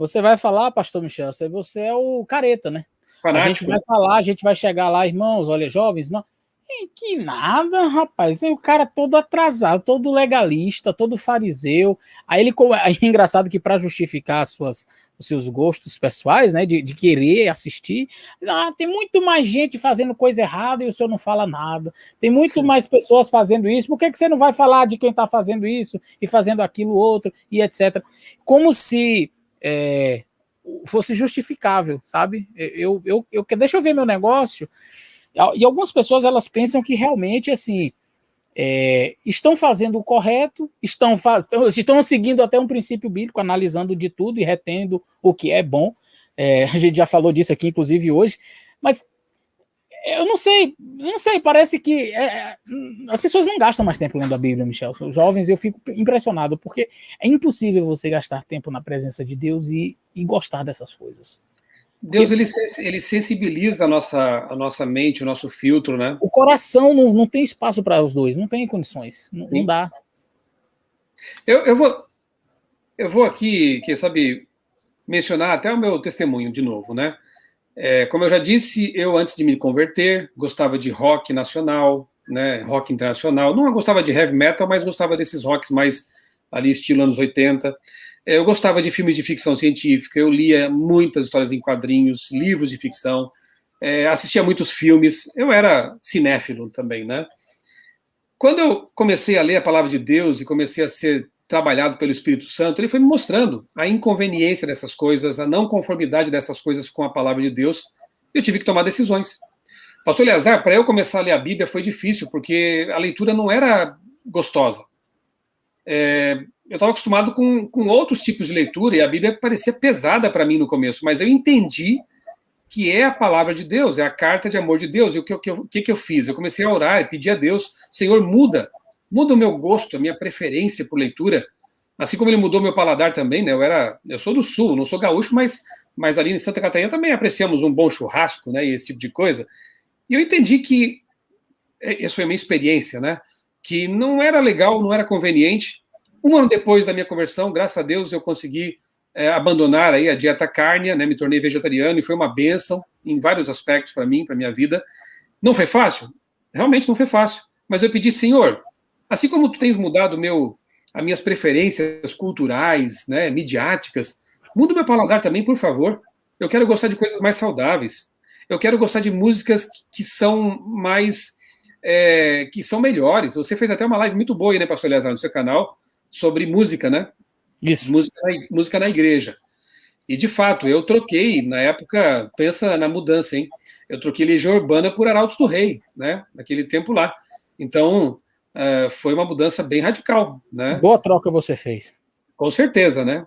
você vai falar, pastor Michel, você é o careta, né? Fanático. A gente vai falar, a gente vai chegar lá, irmãos, olha, jovens, não. Que nada, rapaz. É o cara todo atrasado, todo legalista, todo fariseu. Aí é engraçado que para justificar os seus gostos pessoais, né, de querer assistir, tem muito mais gente fazendo coisa errada e o senhor não fala nada. Tem muito mais pessoas fazendo isso. Por que você não vai falar de quem está fazendo isso e fazendo aquilo outro e etc. Como se fosse justificável, sabe? Deixa eu ver meu negócio. E algumas pessoas, elas pensam que realmente, assim, estão fazendo o correto, estão seguindo até um princípio bíblico, analisando de tudo e retendo o que é bom. A gente já falou disso aqui, inclusive, hoje. Mas eu não sei, parece que as pessoas não gastam mais tempo lendo a Bíblia, Michel. Os jovens, eu fico impressionado, porque é impossível você gastar tempo na presença de Deus e gostar dessas coisas. Deus, ele sensibiliza a nossa mente, o nosso filtro, né? O coração não tem espaço para os dois, não tem condições, não dá. Eu vou aqui, sabe, mencionar até o meu testemunho de novo, né? Como eu já disse, eu antes de me converter, gostava de rock nacional, né, rock internacional. Não gostava de heavy metal, mas gostava desses rocks mais ali estilo anos 80. Eu gostava de filmes de ficção científica, eu lia muitas histórias em quadrinhos, livros de ficção, assistia muitos filmes, eu era cinéfilo também, né? Quando eu comecei a ler a palavra de Deus e comecei a ser trabalhado pelo Espírito Santo, ele foi me mostrando a inconveniência dessas coisas, a não conformidade dessas coisas com a palavra de Deus, e eu tive que tomar decisões. Pastor Eleazar, para eu começar a ler a Bíblia foi difícil, porque a leitura não era gostosa. Eu estava acostumado com outros tipos de leitura e a Bíblia parecia pesada para mim no começo, mas eu entendi que é a palavra de Deus, é a carta de amor de Deus. E o que eu fiz? Eu comecei a orar e pedir a Deus, Senhor, muda o meu gosto, a minha preferência por leitura, assim como ele mudou meu paladar também, né? Eu sou do Sul, não sou gaúcho, mas ali em Santa Catarina também apreciamos um bom churrasco, né? E esse tipo de coisa. E eu entendi que, essa foi a minha experiência, né? Que não era legal, não era conveniente. Um ano depois da minha conversão, graças a Deus, eu consegui abandonar aí a dieta cárnea, né? Me tornei vegetariano e foi uma bênção em vários aspectos para mim, para minha vida. Não foi fácil? Realmente não foi fácil. Mas eu pedi, Senhor, assim como tu tens mudado as minhas preferências culturais, né, midiáticas, muda o meu paladar também, por favor. Eu quero gostar de coisas mais saudáveis. Eu quero gostar de músicas que são mais... que são melhores. Você fez até uma live muito boa aí, né, pastor Eleazar, no seu canal, sobre música, né? Isso. Música na igreja. E, de fato, eu troquei, na época, pensa na mudança, hein? Eu troquei Legião Urbana por Arautos do Rei, né? Naquele tempo lá. Então, foi uma mudança bem radical, né? Boa troca você fez. Com certeza, né?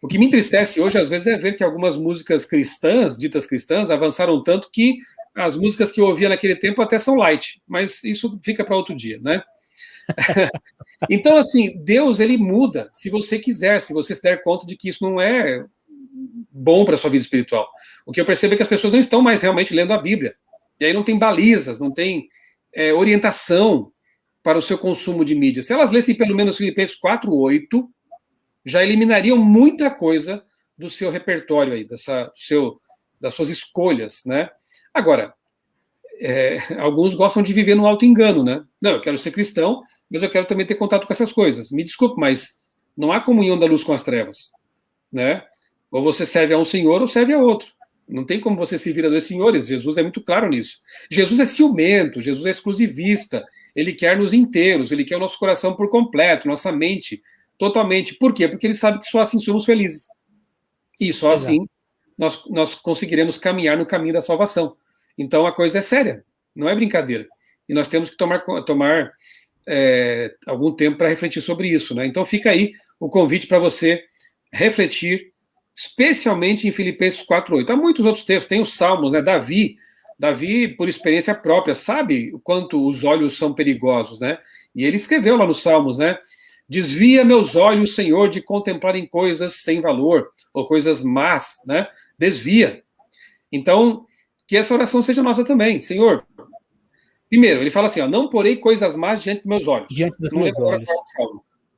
O que me entristece hoje, às vezes, é ver que algumas músicas cristãs, ditas cristãs, avançaram tanto que as músicas que eu ouvia naquele tempo até são light, mas isso fica para outro dia, né? Então, assim, Deus, ele muda se você quiser, se você se der conta de que isso não é bom para a sua vida espiritual. O que eu percebo é que as pessoas não estão mais realmente lendo a Bíblia. E aí não tem balizas, não tem orientação para o seu consumo de mídia. Se elas lessem pelo menos Filipenses 4:8, já eliminariam muita coisa do seu repertório aí, das suas escolhas, né? Agora, alguns gostam de viver no auto-engano, né? Não, eu quero ser cristão, mas eu quero também ter contato com essas coisas. Me desculpe, mas não há comunhão da luz com as trevas, né? Ou você serve a um senhor ou serve a outro. Não tem como você servir a dois senhores. Jesus é muito claro nisso. Jesus é ciumento, Jesus é exclusivista. Ele quer nos inteiros, ele quer o nosso coração por completo, nossa mente totalmente. Por quê? Porque ele sabe que só assim somos felizes. E só assim nós conseguiremos caminhar no caminho da salvação. Então a coisa é séria, não é brincadeira. E nós temos que tomar algum tempo para refletir sobre isso, né? Então fica aí o convite para você refletir, especialmente em Filipenses 4:8. Há muitos outros textos, tem os Salmos, né? Davi, por experiência própria, sabe o quanto os olhos são perigosos, né? E ele escreveu lá nos Salmos, né? Desvia meus olhos, Senhor, de contemplarem coisas sem valor, ou coisas más, né? Desvia. Então, que essa oração seja nossa também. Senhor, primeiro, ele fala assim, ó, não porei coisas más diante dos meus olhos. Diante dos meus olhos.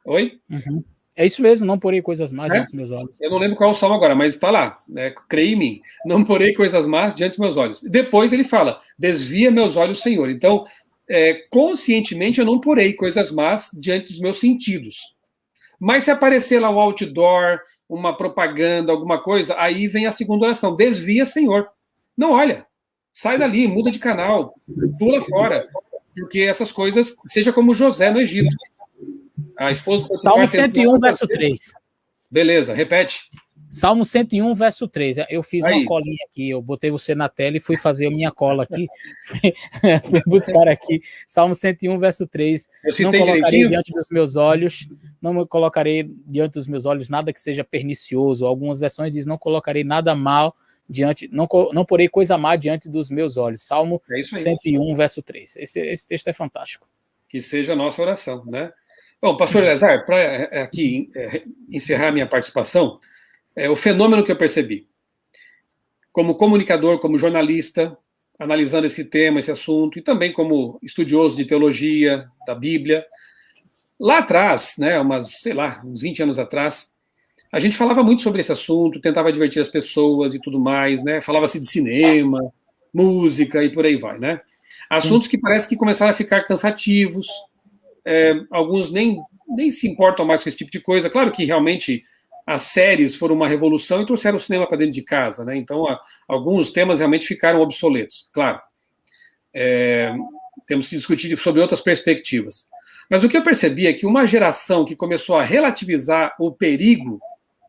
Oi? Uhum. É isso mesmo, não porei coisas más É? diante dos meus olhos. Eu não lembro qual é o salmo agora, mas está lá, né? Creia em mim, não porei coisas más diante dos meus olhos. Depois ele fala, desvia meus olhos, Senhor. Então, conscientemente eu não porei coisas más diante dos meus sentidos. Mas se aparecer lá um outdoor, uma propaganda, alguma coisa, aí vem a segunda oração, desvia, Senhor. Não olha, sai dali, muda de canal, pula fora, porque essas coisas, seja como José no Egito. A esposa do Potifar Salmo tentou 101, verso 3. Beleza, repete. Salmo 101, verso 3. Eu fiz Aí. uma colinha aqui, eu botei você na tela e fui fazer a minha cola aqui. Fui buscar aqui. Salmo 101, verso 3. Eu citei Não colocarei direitinho? diante dos meus olhos, não colocarei diante dos meus olhos nada que seja pernicioso. Algumas versões dizem, não colocarei nada mal diante, não porei coisa má diante dos meus olhos. Salmo É isso aí. 101, verso 3. Esse texto é fantástico. Que seja a nossa oração, né? Bom, pastor Eleazar, para aqui encerrar minha participação, o fenômeno que eu percebi, como comunicador, como jornalista, analisando esse tema, esse assunto, e também como estudioso de teologia, da Bíblia, lá atrás, né, uns 20 anos atrás, a gente falava muito sobre esse assunto, tentava divertir as pessoas e tudo mais, né? Falava-se de cinema, música e por aí vai, né? Assuntos que parece que começaram a ficar cansativos, alguns nem se importam mais com esse tipo de coisa. Claro que realmente as séries foram uma revolução e trouxeram o cinema para dentro de casa, né? Então, alguns temas realmente ficaram obsoletos, claro. Temos que discutir sobre outras perspectivas. Mas o que eu percebi é que uma geração que começou a relativizar o perigo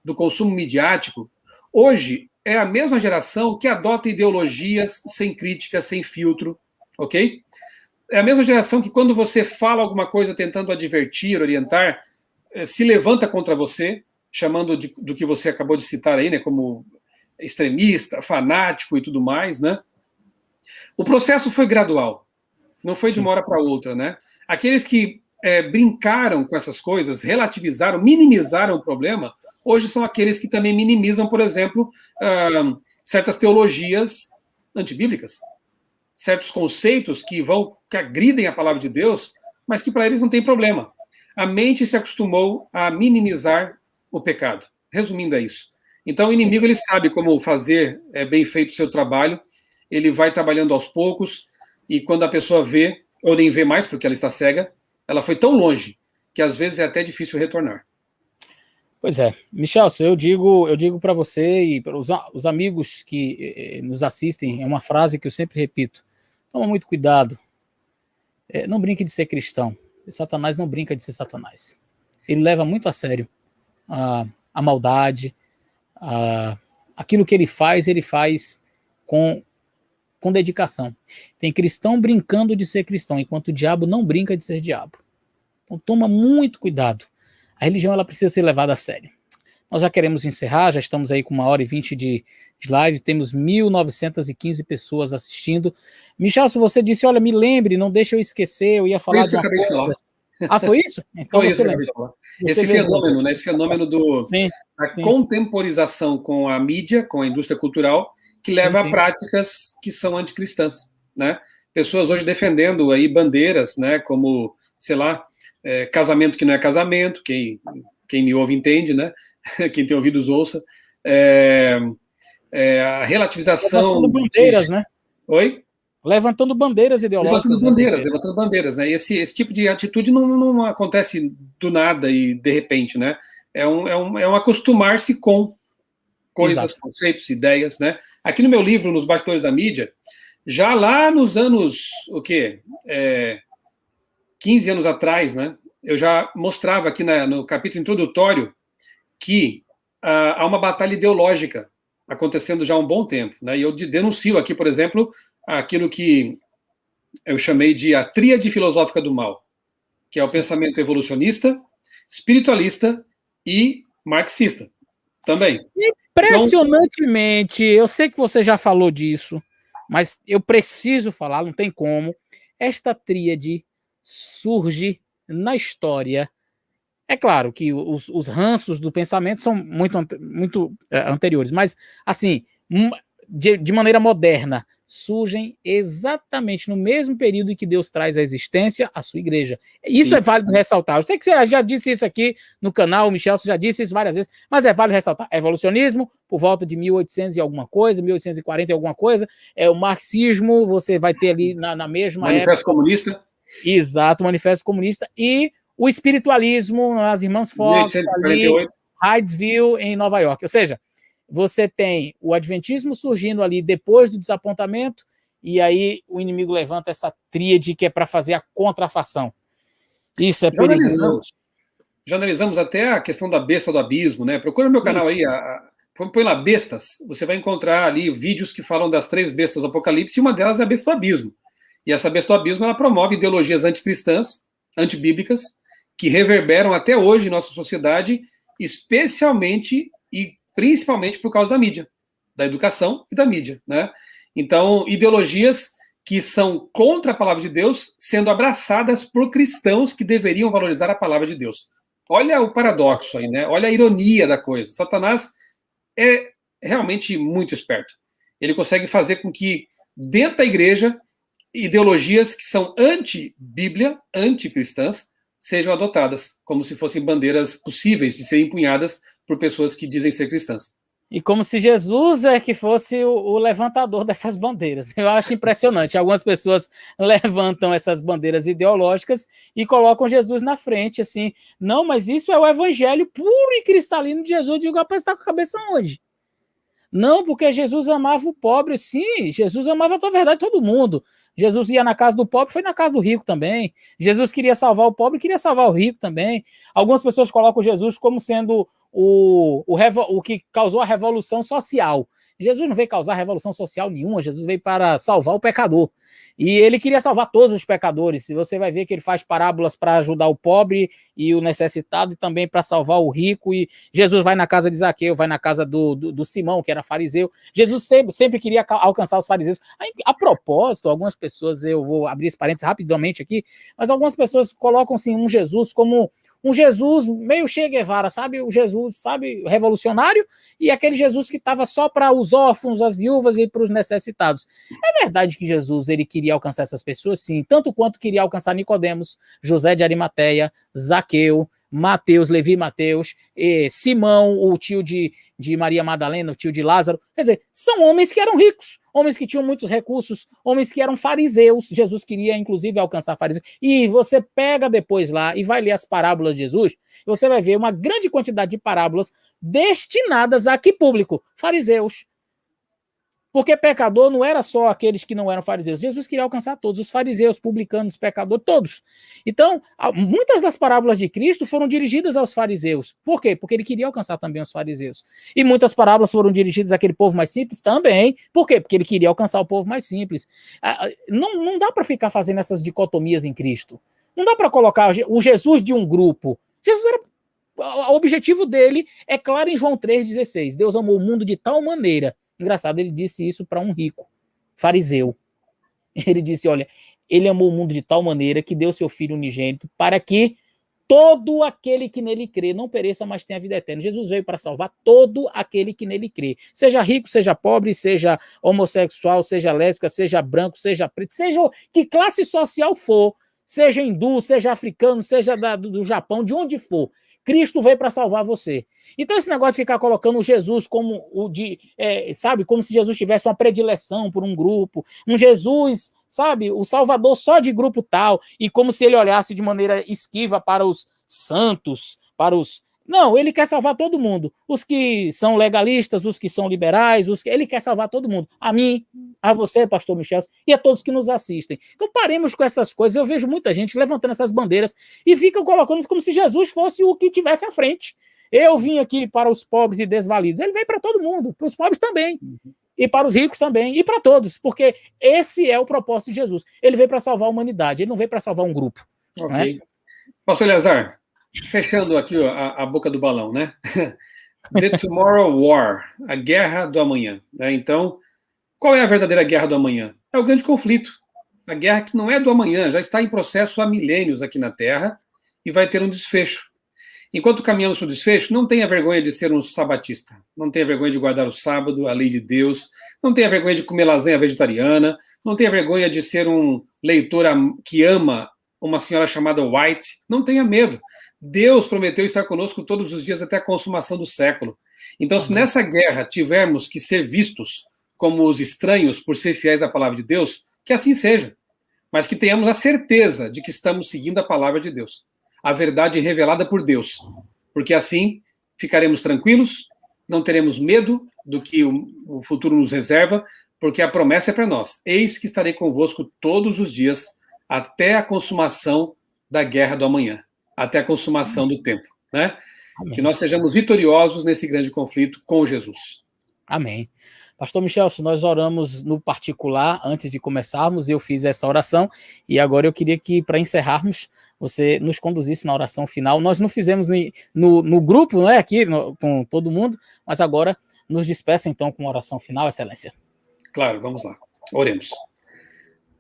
do consumo midiático, hoje é a mesma geração que adota ideologias sem crítica, sem filtro, ok? É a mesma geração que quando você fala alguma coisa tentando advertir, orientar, se levanta contra você, chamando do que você acabou de citar aí, né, como extremista, fanático e tudo mais, né? O processo foi gradual, não foi de uma hora para outra, né? Aqueles que brincaram com essas coisas, relativizaram, minimizaram o problema, hoje são aqueles que também minimizam, por exemplo, certas teologias antibíblicas, certos conceitos que agridem a palavra de Deus, mas que para eles não tem problema. A mente se acostumou a minimizar o pecado. Resumindo, é isso. Então, o inimigo ele sabe como fazer bem feito o seu trabalho, ele vai trabalhando aos poucos, e quando a pessoa vê, ou nem vê mais, porque ela está cega, ela foi tão longe, que às vezes é até difícil retornar. Pois é. Michelson, eu digo para você e para os amigos que nos assistem, é uma frase que eu sempre repito. Toma muito cuidado. Não brinque de ser cristão. Satanás não brinca de ser Satanás. Ele leva muito a sério a maldade, aquilo que ele faz com dedicação. Tem cristão brincando de ser cristão, enquanto o diabo não brinca de ser diabo. Então toma muito cuidado. A religião ela precisa ser levada a sério. Nós já queremos encerrar, já estamos aí com 1h20 de live, temos 1.915 pessoas assistindo. Michel, se você disse, olha, me lembre, não deixa eu esquecer, eu ia falar de uma coisa. Ah, foi isso? Então foi você isso lembra. Esse fenômeno, né? Esse fenômeno da contemporização com a mídia, com a indústria cultural, que leva a práticas que são anticristãs, né? Pessoas hoje defendendo aí bandeiras, né? Como, sei lá, casamento que não é casamento, quem me ouve entende, né? Quem tem ouvidos ouça. A relativização... Levantando bandeiras, né? Oi? Levantando bandeiras ideológicas. Levantando bandeiras, né? Esse tipo de atitude não acontece do nada e de repente, né? É um acostumar-se com coisas, conceitos, ideias, né? Aqui no meu livro, Nos Bastidores da Mídia, já lá nos anos, 15 anos atrás, né? Eu já mostrava aqui no capítulo introdutório que há uma batalha ideológica acontecendo já há um bom tempo, né? E eu denuncio aqui, por exemplo, aquilo que eu chamei de a tríade filosófica do mal, que é o pensamento evolucionista, espiritualista e marxista também. Impressionantemente, eu sei que você já falou disso, mas eu preciso falar, não tem como, esta tríade surge na história. É claro que os ranços do pensamento são muito anteriores, mas, assim, de maneira moderna, surgem exatamente no mesmo período em que Deus traz à existência a sua igreja. Isso é válido ressaltar. Eu sei que você já disse isso aqui no canal, o Michel já disse isso várias vezes, mas é válido ressaltar. Evolucionismo, por volta de 1800 e alguma coisa, 1840 e alguma coisa, o marxismo, você vai ter ali na mesma Manifesto época... Comunista. Exato, o Manifesto Comunista, e o espiritualismo, as Irmãs Fox, 1848. ali, Hydesville, em Nova York. Ou seja, você tem o adventismo surgindo ali depois do desapontamento, e aí o inimigo levanta essa tríade que é para fazer a contrafação. Isso é perigoso. Já analisamos até a questão da besta do abismo, né? Procura no meu canal aí, põe lá bestas, você vai encontrar ali vídeos que falam das 3 bestas do Apocalipse, e uma delas é a besta do abismo. E essa besta do abismo, ela promove ideologias anticristãs, antibíblicas, que reverberam até hoje em nossa sociedade, especialmente e principalmente por causa da mídia, da educação e da mídia, né? Então, ideologias que são contra a palavra de Deus, sendo abraçadas por cristãos que deveriam valorizar a palavra de Deus. Olha o paradoxo aí, né? Olha a ironia da coisa. Satanás é realmente muito esperto. Ele consegue fazer com que, dentro da igreja, ideologias que são anti-Bíblia, anticristãs, sejam adotadas, como se fossem bandeiras possíveis de serem empunhadas por pessoas que dizem ser cristãs. E como se Jesus é que fosse o levantador dessas bandeiras. Eu acho impressionante. Algumas pessoas levantam essas bandeiras ideológicas e colocam Jesus na frente, assim. Não, mas isso é o evangelho puro e cristalino de Jesus. Eu digo, rapaz, está com a cabeça onde? Não, porque Jesus amava o pobre, sim. Jesus amava, na verdade, todo mundo. Jesus ia na casa do pobre, foi na casa do rico também. Jesus queria salvar o pobre, queria salvar o rico também. Algumas pessoas colocam Jesus como sendo o que causou a revolução social. Jesus não veio causar revolução social nenhuma, Jesus veio para salvar o pecador. E ele queria salvar todos os pecadores. Você vai ver que ele faz parábolas para ajudar o pobre e o necessitado, e também para salvar o rico. E Jesus vai na casa de Zaqueu, vai na casa do Simão, que era fariseu. Jesus sempre queria alcançar os fariseus. A propósito, algumas pessoas, eu vou abrir esse parênteses rapidamente aqui, mas algumas pessoas colocam assim, um Jesus como um Jesus meio Che Guevara, sabe? O Jesus, sabe, revolucionário, e aquele Jesus que estava só para os órfãos, as viúvas e para os necessitados. É verdade que Jesus ele queria alcançar essas pessoas, sim, tanto quanto queria alcançar Nicodemos, José de Arimateia, Zaqueu, Mateus, Levi Mateus, Simão, o tio de Maria Madalena, o tio de Lázaro. Quer dizer, são homens que eram ricos, homens que tinham muitos recursos, homens que eram fariseus. Jesus queria, inclusive, alcançar fariseus. E você pega depois lá e vai ler as parábolas de Jesus, você vai ver uma grande quantidade de parábolas destinadas a que público? Fariseus. Porque pecador não era só aqueles que não eram fariseus. Jesus queria alcançar todos, os fariseus, publicanos, pecadores, todos. Então, muitas das parábolas de Cristo foram dirigidas aos fariseus. Por quê? Porque ele queria alcançar também os fariseus. E muitas parábolas foram dirigidas àquele povo mais simples também. Por quê? Porque ele queria alcançar o povo mais simples. Não dá para ficar fazendo essas dicotomias em Cristo. Não dá para colocar o Jesus de um grupo. Jesus era... O objetivo dele é claro em João 3,16. Deus amou o mundo de tal maneira. Engraçado, ele disse isso para um rico, fariseu. Ele disse, olha, ele amou o mundo de tal maneira que deu seu filho unigênito para que todo aquele que nele crê não pereça, mas tenha vida eterna. Jesus veio para salvar todo aquele que nele crê. Seja rico, seja pobre, seja homossexual, seja lésbica, seja branco, seja preto, seja que classe social for, seja hindu, seja africano, seja do Japão, de onde for. Cristo veio para salvar você. Então esse negócio de ficar colocando Jesus como sabe, como se Jesus tivesse uma predileção por um grupo, um Jesus, sabe, o Salvador só de grupo tal, e como se ele olhasse de maneira esquiva para os santos, para os... Não, ele quer salvar todo mundo. Os que são legalistas, os que são liberais, ele quer salvar todo mundo. A mim, a você, pastor Michel, e a todos que nos assistem. Então paremos com essas coisas. Eu vejo muita gente levantando essas bandeiras e ficam colocando como se Jesus fosse o que tivesse à frente. Eu vim aqui para os pobres e desvalidos. Ele veio para todo mundo, para os pobres também. E para os ricos também, e para todos. Porque esse é o propósito de Jesus. Ele veio para salvar a humanidade, ele não veio para salvar um grupo. Ok. Né? Pastor Eleazar, fechando aqui a boca do balão, né? The Tomorrow War, a guerra do amanhã. Né? Então, qual é a verdadeira guerra do amanhã? É o grande conflito. A guerra que não é do amanhã, já está em processo há milênios aqui na Terra e vai ter um desfecho. Enquanto caminhamos para o desfecho, não tenha vergonha de ser um sabatista. Não tenha vergonha de guardar o sábado, a lei de Deus. Não tenha vergonha de comer lasanha vegetariana. Não tenha vergonha de ser um leitor que ama uma senhora chamada White. Não tenha medo. Deus prometeu estar conosco todos os dias até a consumação do século. Então, se nessa guerra tivermos que ser vistos como os estranhos por ser fiéis à palavra de Deus, que assim seja. Mas que tenhamos a certeza de que estamos seguindo a palavra de Deus. A verdade revelada por Deus. Porque assim ficaremos tranquilos, não teremos medo do que o futuro nos reserva, porque a promessa é para nós. Eis que estarei convosco todos os dias, até a consumação da guerra do amanhã, até a consumação do tempo. Né? Que nós sejamos vitoriosos nesse grande conflito com Jesus. Amém. Pastor Michel, nós oramos no particular antes de começarmos, eu fiz essa oração, e agora eu queria que, para encerrarmos, você nos conduzisse na oração final. Nós não fizemos no grupo, não é, aqui com todo mundo, mas agora nos despeça então com uma oração final, Excelência. Claro, vamos lá. Oremos.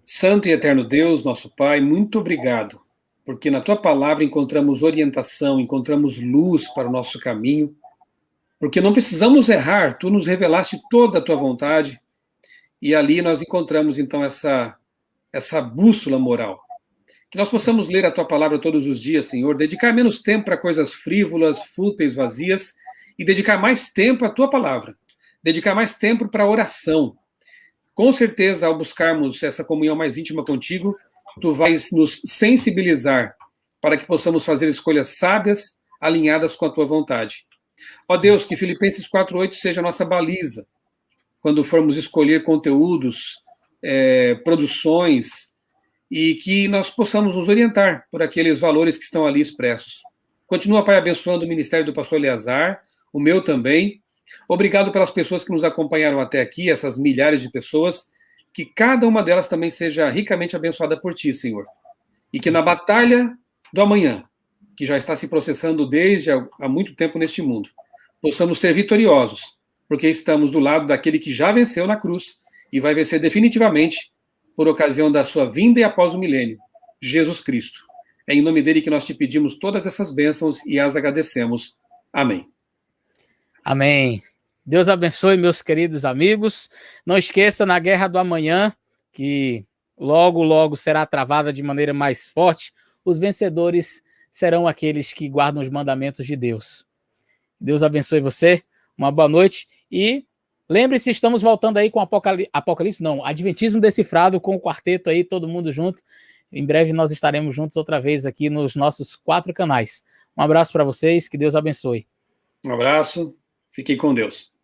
Santo e eterno Deus, nosso Pai, muito obrigado, porque na Tua palavra encontramos orientação, encontramos luz para o nosso caminho, porque não precisamos errar, Tu nos revelaste toda a Tua vontade, e ali nós encontramos então essa bússola moral. Que nós possamos ler a Tua palavra todos os dias, Senhor, dedicar menos tempo para coisas frívolas, fúteis, vazias, e dedicar mais tempo à Tua palavra, dedicar mais tempo para a oração. Com certeza, ao buscarmos essa comunhão mais íntima contigo, Tu vais nos sensibilizar para que possamos fazer escolhas sábias, alinhadas com a Tua vontade. Ó Deus, que Filipenses 4:8 seja a nossa baliza, quando formos escolher conteúdos, produções, e que nós possamos nos orientar por aqueles valores que estão ali expressos. Continua, Pai, abençoando o ministério do pastor Eleazar, o meu também. Obrigado pelas pessoas que nos acompanharam até aqui, essas milhares de pessoas, que cada uma delas também seja ricamente abençoada por Ti, Senhor. E que na batalha do amanhã, que já está se processando desde há muito tempo neste mundo, possamos ser vitoriosos, porque estamos do lado daquele que já venceu na cruz e vai vencer definitivamente por ocasião da sua vinda e após o milênio, Jesus Cristo. É em nome dele que nós te pedimos todas essas bênçãos e as agradecemos. Amém. Amém. Deus abençoe, meus queridos amigos. Não esqueça, na guerra do amanhã, que logo, logo será travada de maneira mais forte, os vencedores serão aqueles que guardam os mandamentos de Deus. Deus abençoe você, uma boa noite e lembre-se, estamos voltando aí com Apocalipse, não, Adventismo Decifrado, com o quarteto aí, todo mundo junto. Em breve nós estaremos juntos outra vez aqui nos nossos 4 canais. Um abraço para vocês, que Deus abençoe. Um abraço, fiquem com Deus.